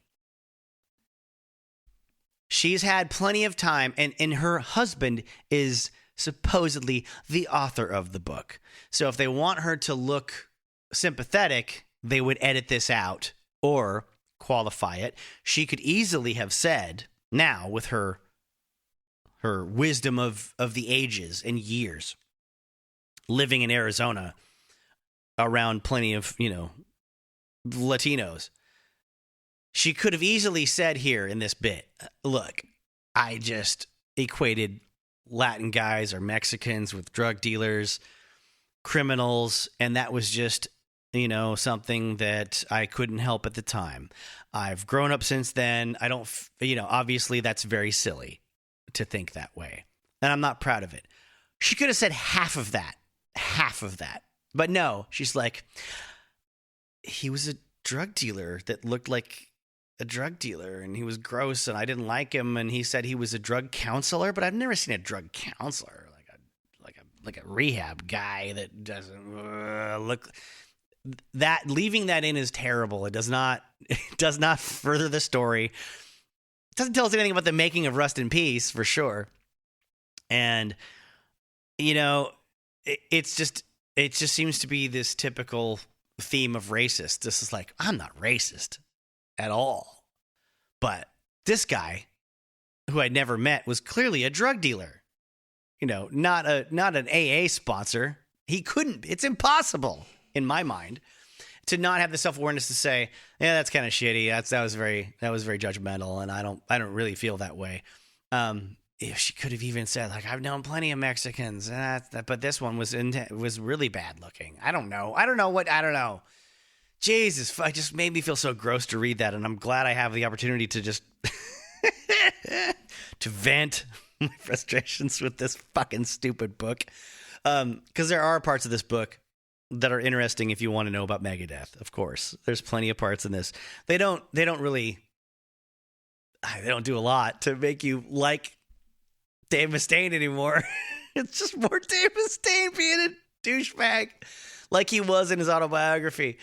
She's had plenty of time, and her husband is supposedly the author of the book. So if they want her to look sympathetic, they would edit this out or qualify it. She could easily have said, now with her wisdom of the ages and years, living in Arizona around plenty of, Latinos, she could have easily said here in this bit, look, I just equated Latin guys or Mexicans with drug dealers, criminals, and that was just, something that I couldn't help at the time. I've grown up since then. I don't, obviously that's very silly to think that way, and I'm not proud of it. She could have said half of that, but no, she's like, he was a drug dealer that looked like a drug dealer, and he was gross, and I didn't like him, and he said he was a drug counselor, but I've never seen a drug counselor, like a rehab guy that doesn't look. That leaving that in is terrible. It does not further the story. It doesn't tell us anything about the making of Rust in Peace, for sure. And it just seems to be this typical theme of racist. This is like, I'm not racist at all, but this guy who I'd never met was clearly a drug dealer. Not an AA sponsor. He couldn't. It's impossible in my mind to not have the self-awareness to say, yeah, that's kind of shitty. That was very judgmental, and I don't really feel that way. She could have even said, like, I've known plenty of Mexicans, but this one was really bad looking. I don't know. Jesus, it just made me feel so gross to read that, and I'm glad I have the opportunity to just to vent my frustrations with this fucking stupid book. Because there are parts of this book that are interesting if you want to know about Megadeth. Of course, there's plenty of parts in this. They don't do a lot to make you like Dave Mustaine anymore. It's just more Dave Mustaine being a douchebag like he was in his autobiography.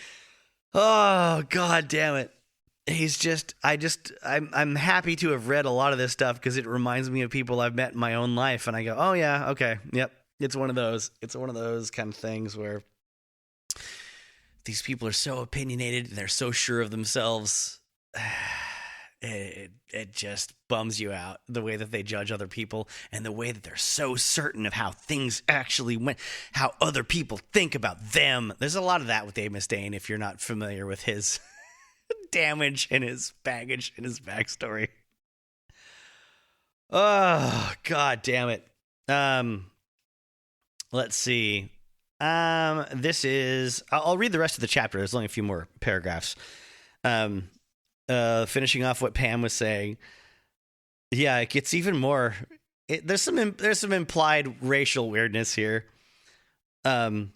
Oh, God damn it. I'm happy to have read a lot of this stuff because it reminds me of people I've met in my own life. And I go, oh yeah, okay. Yep. It's one of those kind of things where these people are so opinionated and they're so sure of themselves. It just bums you out, the way that they judge other people and the way that they're so certain of how things actually went, how other people think about them. There's a lot of that with Dave Mustaine if you're not familiar with his damage and his baggage and his backstory. Oh, God damn it. Let's see. This is... I'll read the rest of the chapter. There's only a few more paragraphs. Finishing off what Pam was saying. Yeah, it gets even more... There's some implied racial weirdness here. I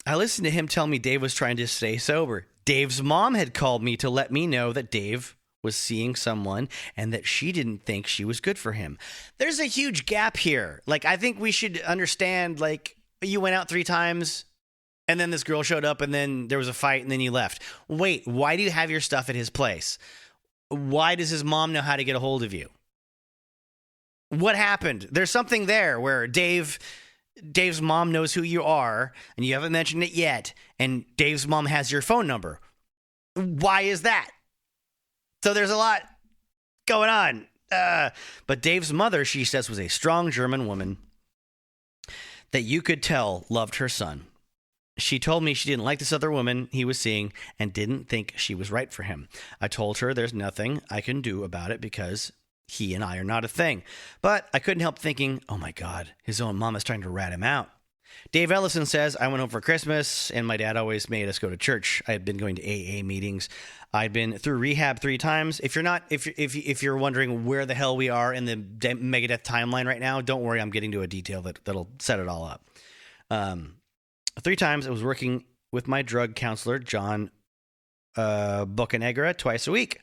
listened to him tell me Dave was trying to stay sober. Dave's mom had called me to let me know that Dave was seeing someone and that she didn't think she was good for him. There's a huge gap here. Like, I think we should understand, like, you went out 3 times and then this girl showed up and then there was a fight and then you left. Wait, why do you have your stuff at his place? Why does his mom know how to get a hold of you? What happened? There's something there where Dave's mom knows who you are and you haven't mentioned it yet, and Dave's mom has your phone number. Why is that? So there's a lot going on. But Dave's mother, she says, was a strong German woman that you could tell loved her son. She told me she didn't like this other woman he was seeing and didn't think she was right for him. I told her there's nothing I can do about it because he and I are not a thing. But I couldn't help thinking, oh my God, his own mom is trying to rat him out. Dave Ellison says, I went home for Christmas, and my dad always made us go to church. I had been going to AA meetings. I'd been through rehab 3 times. If you're wondering where the hell we are in the Megadeth timeline right now, don't worry. I'm getting to a detail that'll set it all up. 3 times I was working with my drug counselor, John Bocanegra, twice a week.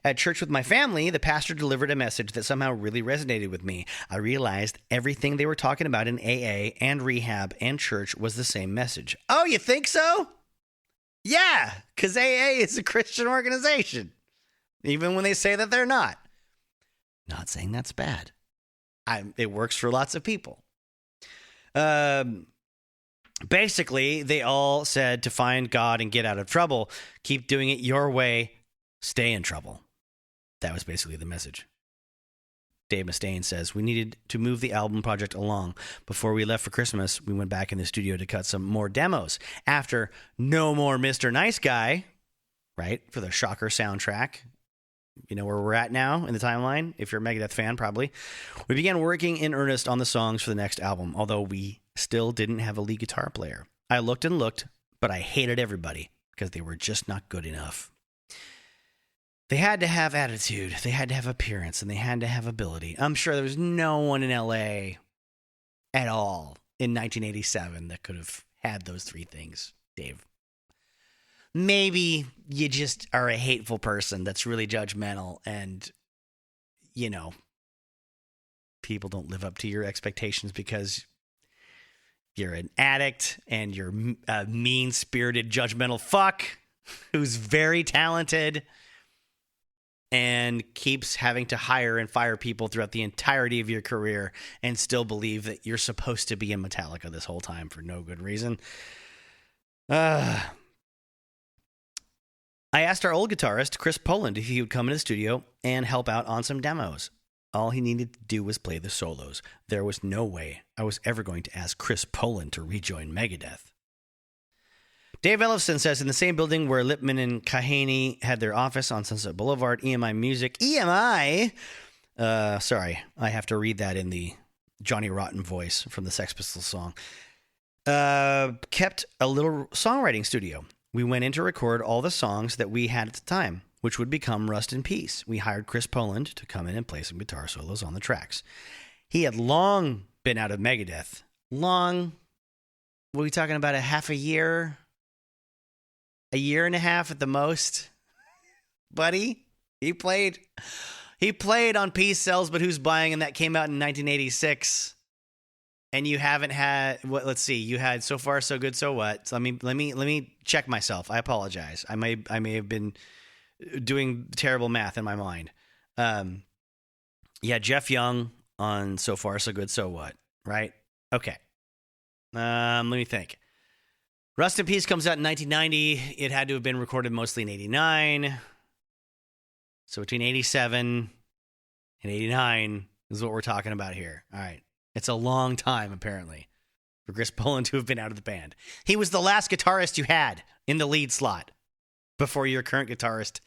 At church with my family, the pastor delivered a message that somehow really resonated with me. I realized everything they were talking about in AA and rehab and church was the same message. Oh, you think so? Yeah, because AA is a Christian organization, even when they say that they're not. Not saying that's bad. It works for lots of people. Basically, they all said to find God and get out of trouble. Keep doing it your way. Stay in trouble. That was basically the message. Dave Mustaine says, we needed to move the album project along. Before we left for Christmas, we went back in the studio to cut some more demos. After No More Mr. Nice Guy, right, for the Shocker soundtrack, you know where we're at now in the timeline, if you're a Megadeth fan, probably. We began working in earnest on the songs for the next album, although we still didn't have a lead guitar player. I looked and looked, but I hated everybody because they were just not good enough. They had to have attitude, they had to have appearance, and they had to have ability. I'm sure there was no one in LA at all in 1987 that could have had those 3 things, Dave. Maybe you just are a hateful person that's really judgmental and, you know, people don't live up to your expectations because you're an addict and you're a mean-spirited, judgmental fuck who's very talented and keeps having to hire and fire people throughout the entirety of your career and still believe that you're supposed to be in Metallica this whole time for no good reason. I asked our old guitarist, Chris Poland, if he would come in the studio and help out on some demos. All he needed to do was play the solos. There was no way I was ever going to ask Chris Poland to rejoin Megadeth. Dave Ellison says, in the same building where Lipman and Kahane had their office on Sunset Boulevard, EMI Music, EMI, sorry, I have to read that in the Johnny Rotten voice from the Sex Pistols song, kept a little songwriting studio. We went in to record all the songs that we had at the time, which would become Rust in Peace. We hired Chris Poland to come in and play some guitar solos on the tracks. He had long been out of Megadeth. Long, what are we talking about, a half a year? A year and a half at the most, buddy. He played on Peace Sells, but Who's Buying, and that came out in 1986. And you haven't had what? Let's see. You had So Far So Good So What. So let me check myself. I apologize. I may have been doing terrible math in my mind. Yeah, Jeff Young on So Far So Good So What. Right? Okay. Let me think. Rust in Peace comes out in 1990. It had to have been recorded mostly in 89. So between 87 and 89 is what we're talking about here. All right. It's a long time, apparently, for Chris Poland to have been out of the band. He was the last guitarist you had in the lead slot before your current guitarist,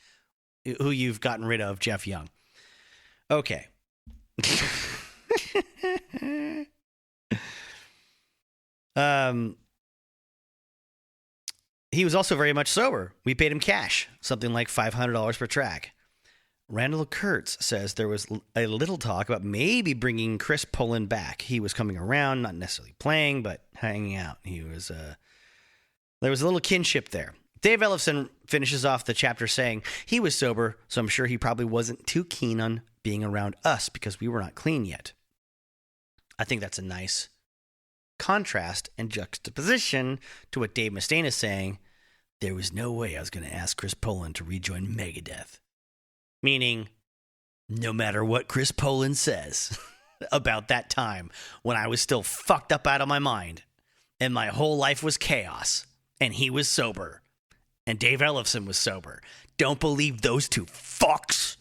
who you've gotten rid of, Jeff Young. Okay. He was also very much sober. We paid him cash, something like $500 per track. Randall Kurtz says there was a little talk about maybe bringing Chris Poland back. He was coming around, not necessarily playing, but hanging out. There was a little kinship there. Dave Ellison finishes off the chapter saying he was sober, so I'm sure he probably wasn't too keen on being around us because we were not clean yet. I think that's a nice contrast and juxtaposition to what Dave Mustaine is saying. There was no way I was going to ask Chris Poland to rejoin Megadeth. Meaning, no matter what Chris Poland says about that time when I was still fucked up out of my mind and my whole life was chaos and he was sober and Dave Ellison was sober. Don't believe those two fucks.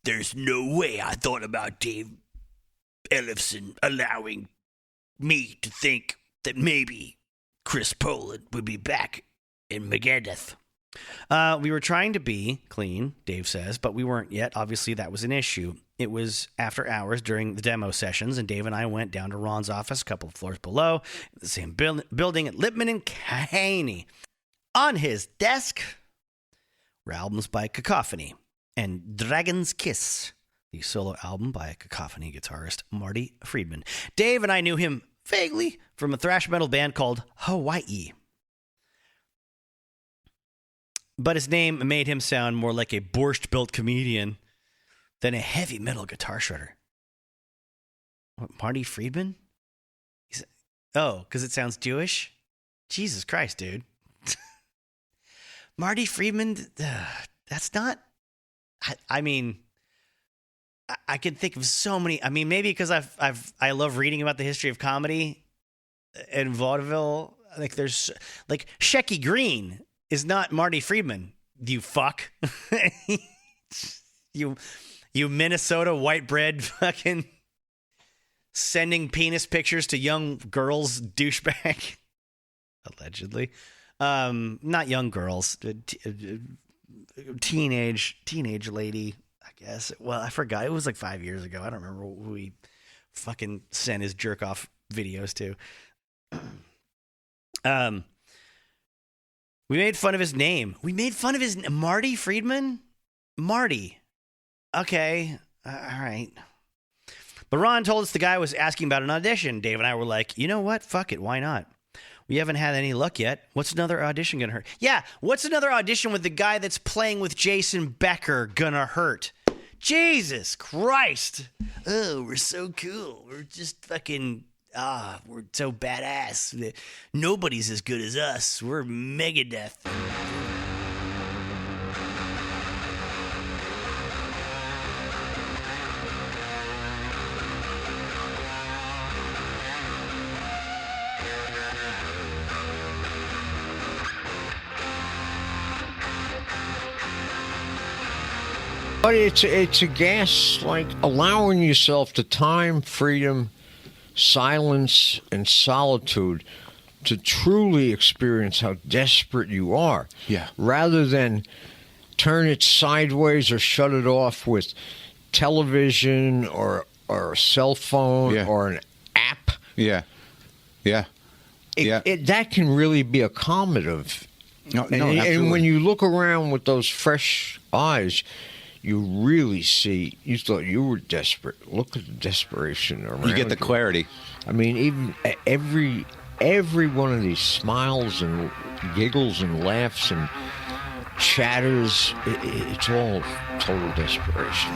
There's no way I thought about Dave Ellison allowing me to think that maybe Chris Poland would be back in Megadeth. We were trying to be clean, Dave says, but we weren't yet. Obviously, that was an issue. It was after hours during the demo sessions, and Dave and I went down to Ron's office a couple of floors below, the same building at Lippman and Caney. On his desk were albums by Cacophony and Dragon's Kiss, the solo album by Cacophony guitarist Marty Friedman. Dave and I knew him vaguely from a thrash metal band called Hawaii. But his name made him sound more like a borscht-built comedian than a heavy metal guitar shredder. What, Marty Friedman? Because it sounds Jewish? Jesus Christ, dude. Marty Friedman, that's not... I mean, I can think of so many... I mean, maybe because I love reading about the history of comedy in vaudeville. Like, there's... Like, Shecky Green is not Marty Friedman, you fuck. You Minnesota white bread fucking sending penis pictures to young girls douchebag. Allegedly. Not young girls. Teenage lady, I guess. Well, I forgot. It was like 5 years ago. I don't remember who he fucking sent his jerk off videos to. We made fun of his name. Marty Friedman? Marty. Okay. All right. But Ron told us the guy was asking about an audition. Dave and I were like, you know what? Fuck it. Why not? We haven't had any luck yet. What's another audition gonna hurt? Yeah, what's another audition with the guy that's playing with Jason Becker gonna hurt? Jesus Christ. Oh, we're so cool. We're just fucking... we're so badass. Nobody's as good as us. We're Megadeth. But it's a gas, like allowing yourself the time, freedom, silence, and solitude to truly experience how desperate you are. Yeah. Rather than turn it sideways or shut it off with television or a cell phone or an app. Yeah. Yeah. That can really be accommodative. And when you look around with those fresh eyes, you really see, you thought you were desperate. Look at the desperation around you. You get the clarity. I mean, even every one of these smiles and giggles and laughs and chatters, it's all total desperation.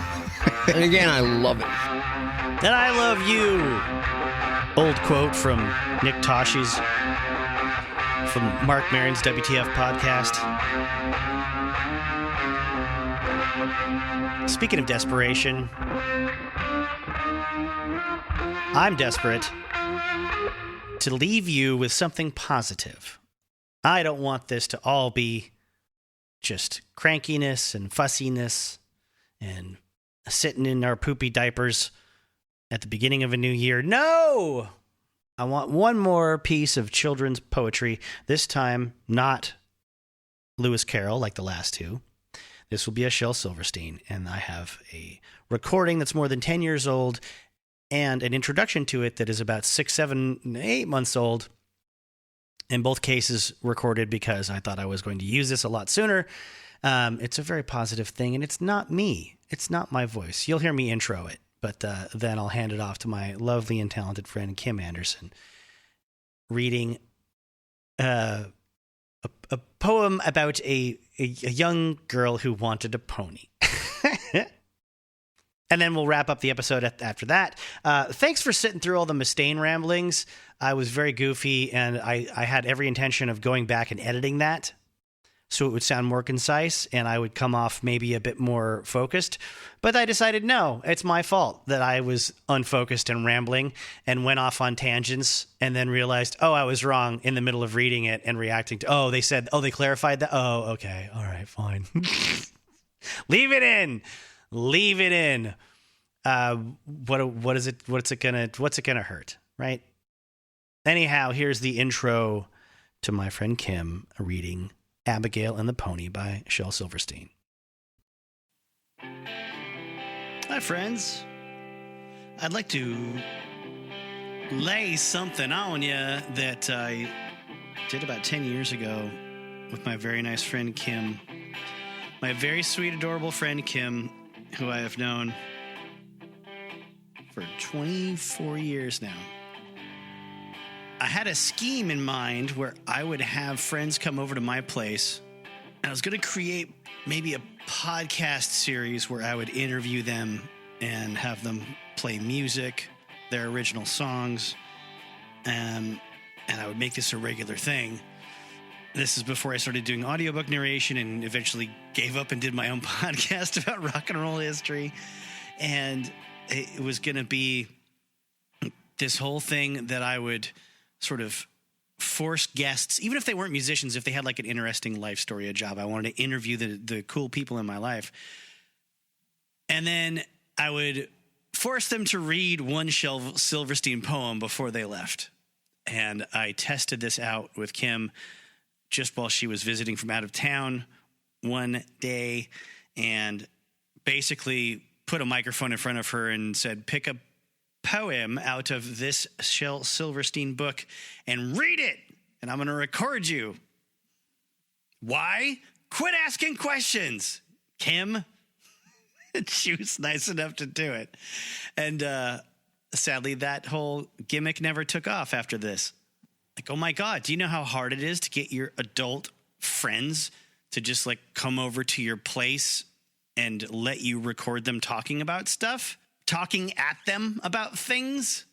And again, I love it. And I love you. Old quote from Nick Toshi's, from Mark Maron's WTF podcast. Speaking of desperation, I'm desperate to leave you with something positive. I don't want this to all be just crankiness and fussiness and sitting in our poopy diapers at the beginning of a new year. No! I want one more piece of children's poetry, this time not Lewis Carroll like the last two. This will be a Shel Silverstein, and I have a recording that's more than 10 years old and an introduction to it that is about 6, 7, 8 months old. In both cases recorded because I thought I was going to use this a lot sooner. It's a very positive thing, and it's not me. It's not my voice. You'll hear me intro it, but then I'll hand it off to my lovely and talented friend Kim Anderson, reading a poem about a young girl who wanted a pony. And then we'll wrap up the episode after that. Thanks for sitting through all the Mustaine ramblings. I was very goofy, and I had every intention of going back and editing that so it would sound more concise and I would come off maybe a bit more focused. But I decided, no, it's my fault that I was unfocused and rambling and went off on tangents and then realized, oh, I was wrong in the middle of reading it and reacting to, they clarified that. Oh, okay. All right, fine. Leave it in. What's it gonna hurt, right? Anyhow, here's the intro to my friend Kim reading Abigail and the Pony by Shel Silverstein. Hi, friends. I'd like to lay something on you that I did about 10 years ago with my very nice friend Kim. My very sweet, adorable friend Kim, who I have known for 24 years now. I had a scheme in mind where I would have friends come over to my place, and I was going to create maybe a podcast series where I would interview them and have them play music, their original songs, and I would make this a regular thing. This is before I started doing audiobook narration and eventually gave up and did my own podcast about rock and roll history. And it was going to be this whole thing that I would sort of force guests, even if they weren't musicians, if they had like an interesting life story, a job, I wanted to interview the cool people in my life. And then I would force them to read one Silverstein poem before they left. And I tested this out with Kim just while she was visiting from out of town one day, and basically put a microphone in front of her and said, pick a poem out of this Shel Silverstein book and read it, and I'm going to record you. Why? Quit asking questions, Kim. She was nice enough to do it. And sadly, that whole gimmick never took off after this. Like, oh my God, do you know how hard it is to get your adult friends to just like come over to your place and let you record them talking about stuff? Talking at them about things?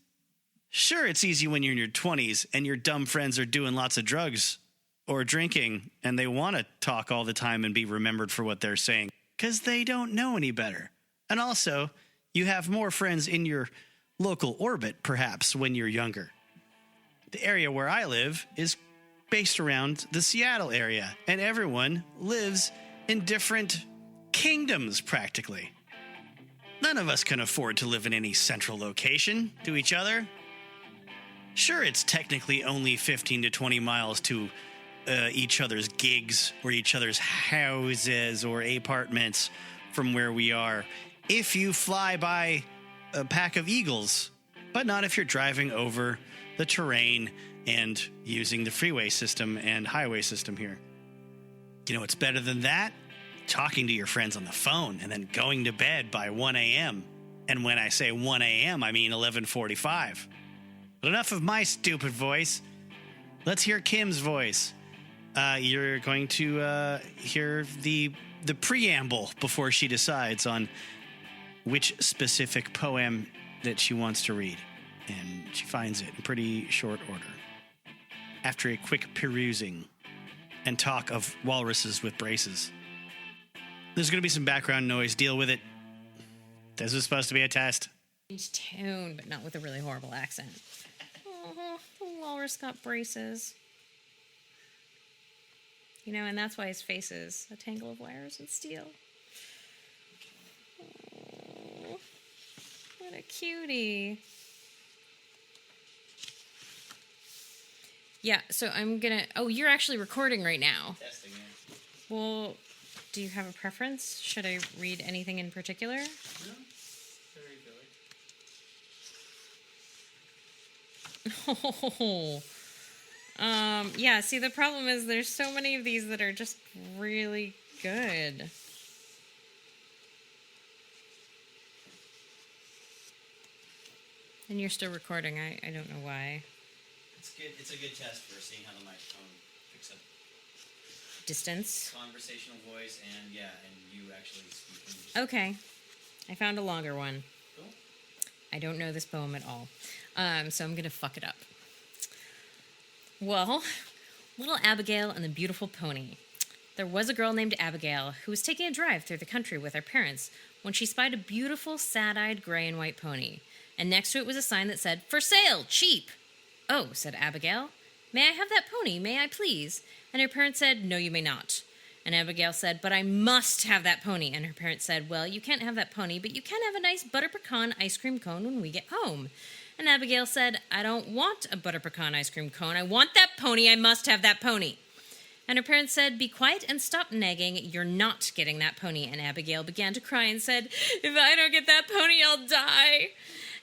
Sure, it's easy when you're in your 20s and your dumb friends are doing lots of drugs or drinking and they want to talk all the time and be remembered for what they're saying because they don't know any better. And also, you have more friends in your local orbit, perhaps, when you're younger. The area where I live is based around the Seattle area, and everyone lives in different kingdoms, practically. None of us can afford to live in any central location to each other. Sure, it's technically only 15 to 20 miles to each other's gigs or each other's houses or apartments from where we are, if you fly by a pack of eagles, but not if you're driving over the terrain and using the freeway system and highway system here. You know what's better than that? Talking to your friends on the phone and then going to bed by 1 a.m. And when I say 1 a.m., I mean 11:45. But enough of my stupid voice. Let's hear Kim's voice. You're going to hear the preamble before she decides on which specific poem that she wants to read. And she finds it in pretty short order. After a quick perusing and talk of walruses with braces. There's going to be some background noise. Deal with it. This is supposed to be a test. Tune, but not with a really horrible accent. The walrus got braces. You know, and that's why his face is a tangle of wires and steel. Oh, what a cutie. Yeah, so I'm gonna... Oh, you're actually recording right now. Testing it. Well, do you have a preference? Should I read anything in particular? No. Oh. Yeah, see, the problem is there's so many of these that are just really good. And you're still recording. I don't know why. It's good. It's a good test for seeing how the microphone picks up distance, conversational voice, and you actually speaking. Okay, I found a longer one. Cool. I don't know this poem at all, so I'm gonna fuck it up. Well, Little Abigail and the Beautiful Pony. There was a girl named Abigail who was taking a drive through the country with her parents when she spied a beautiful, sad-eyed gray and white pony, and next to it was a sign that said, "For sale, cheap." "Oh," said Abigail, "may I have that pony, may I please?" And her parents said, "No, you may not." And Abigail said, "But I must have that pony." And her parents said, "Well, you can't have that pony, but you can have a nice butter pecan ice cream cone when we get home." And Abigail said, "I don't want a butter pecan ice cream cone. I want that pony. I must have that pony." And her parents said, "Be quiet and stop nagging. You're not getting that pony." And Abigail began to cry and said, "If I don't get that pony, I'll die."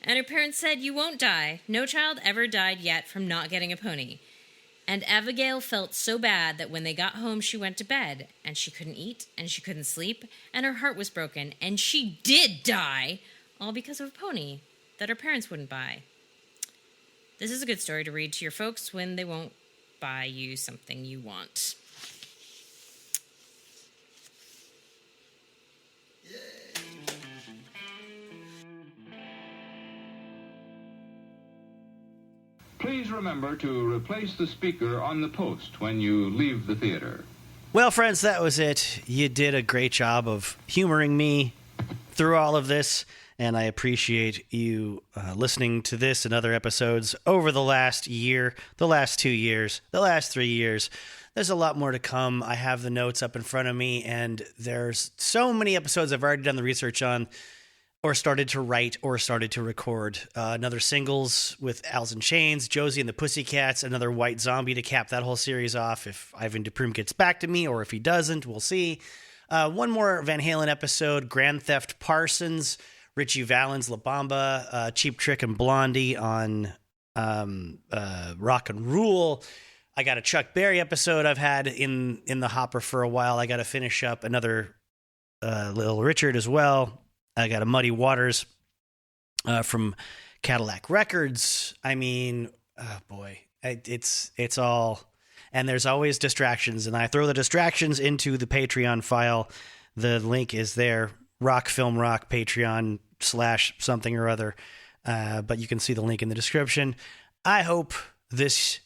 And her parents said, "You won't die. No child ever died yet from not getting a pony." And Abigail felt so bad that when they got home, she went to bed, and she couldn't eat, and she couldn't sleep, and her heart was broken, and she did die, all because of a pony that her parents wouldn't buy. This is a good story to read to your folks when they won't buy you something you want. Please remember to replace the speaker on the post when you leave the theater. Well, friends, that was it. You did a great job of humoring me through all of this, and I appreciate you listening to this and other episodes over the last year, the last 2 years, the last 3 years. There's a lot more to come. I have the notes up in front of me, and there's so many episodes I've already done the research on, or started to write, or started to record. Another singles with Alice in Chains, Josie and the Pussycats, another White Zombie to cap that whole series off if Ivan Dupree gets back to me, or if he doesn't, we'll see. One more Van Halen episode, Grand Theft Parsons, Richie Valens, La Bamba, Cheap Trick and Blondie on Rock and Rule. I got a Chuck Berry episode I've had in the hopper for a while. I got to finish up another Little Richard as well. I got a Muddy Waters from Cadillac Records. I mean, oh boy, it's all, and there's always distractions, and I throw the distractions into the Patreon file. The link is there, Rock Film Rock Patreon / something or other, but you can see the link in the description. I hope this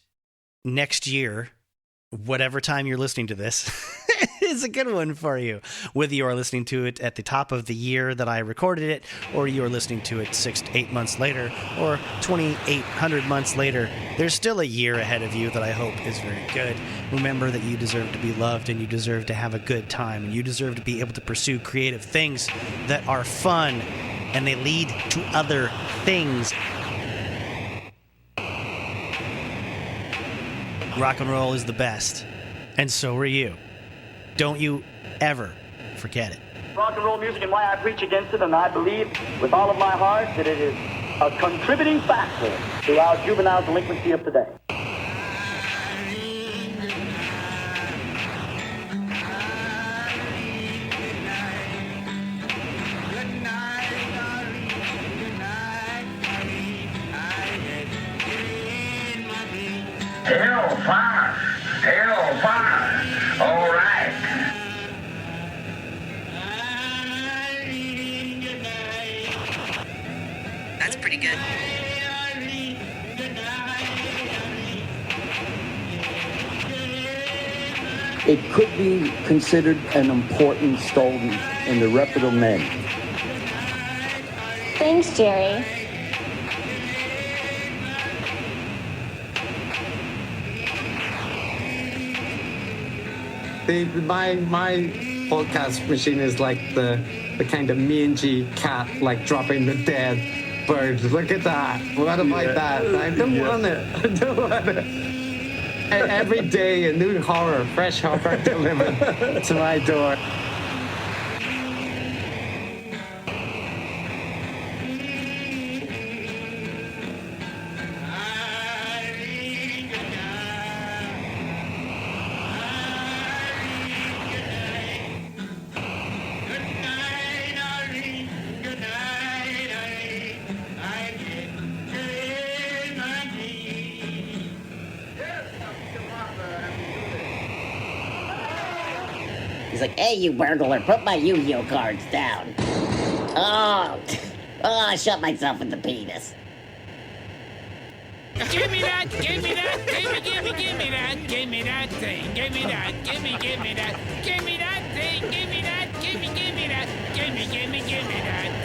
next year, whatever time you're listening to this, is a good one for you. Whether you are listening to it at the top of the year that I recorded it, or you are listening to it 6 to 8 months later, or 2,800 months later, there's still a year ahead of you that I hope is very good. Remember that you deserve to be loved, and you deserve to have a good time, and you deserve to be able to pursue creative things that are fun, and they lead to other things. Rock and roll is the best, and so are you. Don't you ever forget it. Rock and roll music and why I preach against it, and I believe with all of my heart that it is a contributing factor to our juvenile delinquency of today. Hellfire! Hellfire! All right. That's pretty good. It could be considered an important stone in the reputable men. Thanks, Jerry. My podcast machine is like the kind of mangy cat, like dropping the dead bird. Look at that. What about that? I don't want it. I don't want it. Every day a new horror, fresh horror delivered to my door. He's like, "Hey, you burglar, put my Yu-Gi-Oh cards down." Oh, I shot myself in the penis. Give me that, give me that, give me that, give me that thing, give me that, give me that, give me that thing, give me that, give me that, give me that, give me that.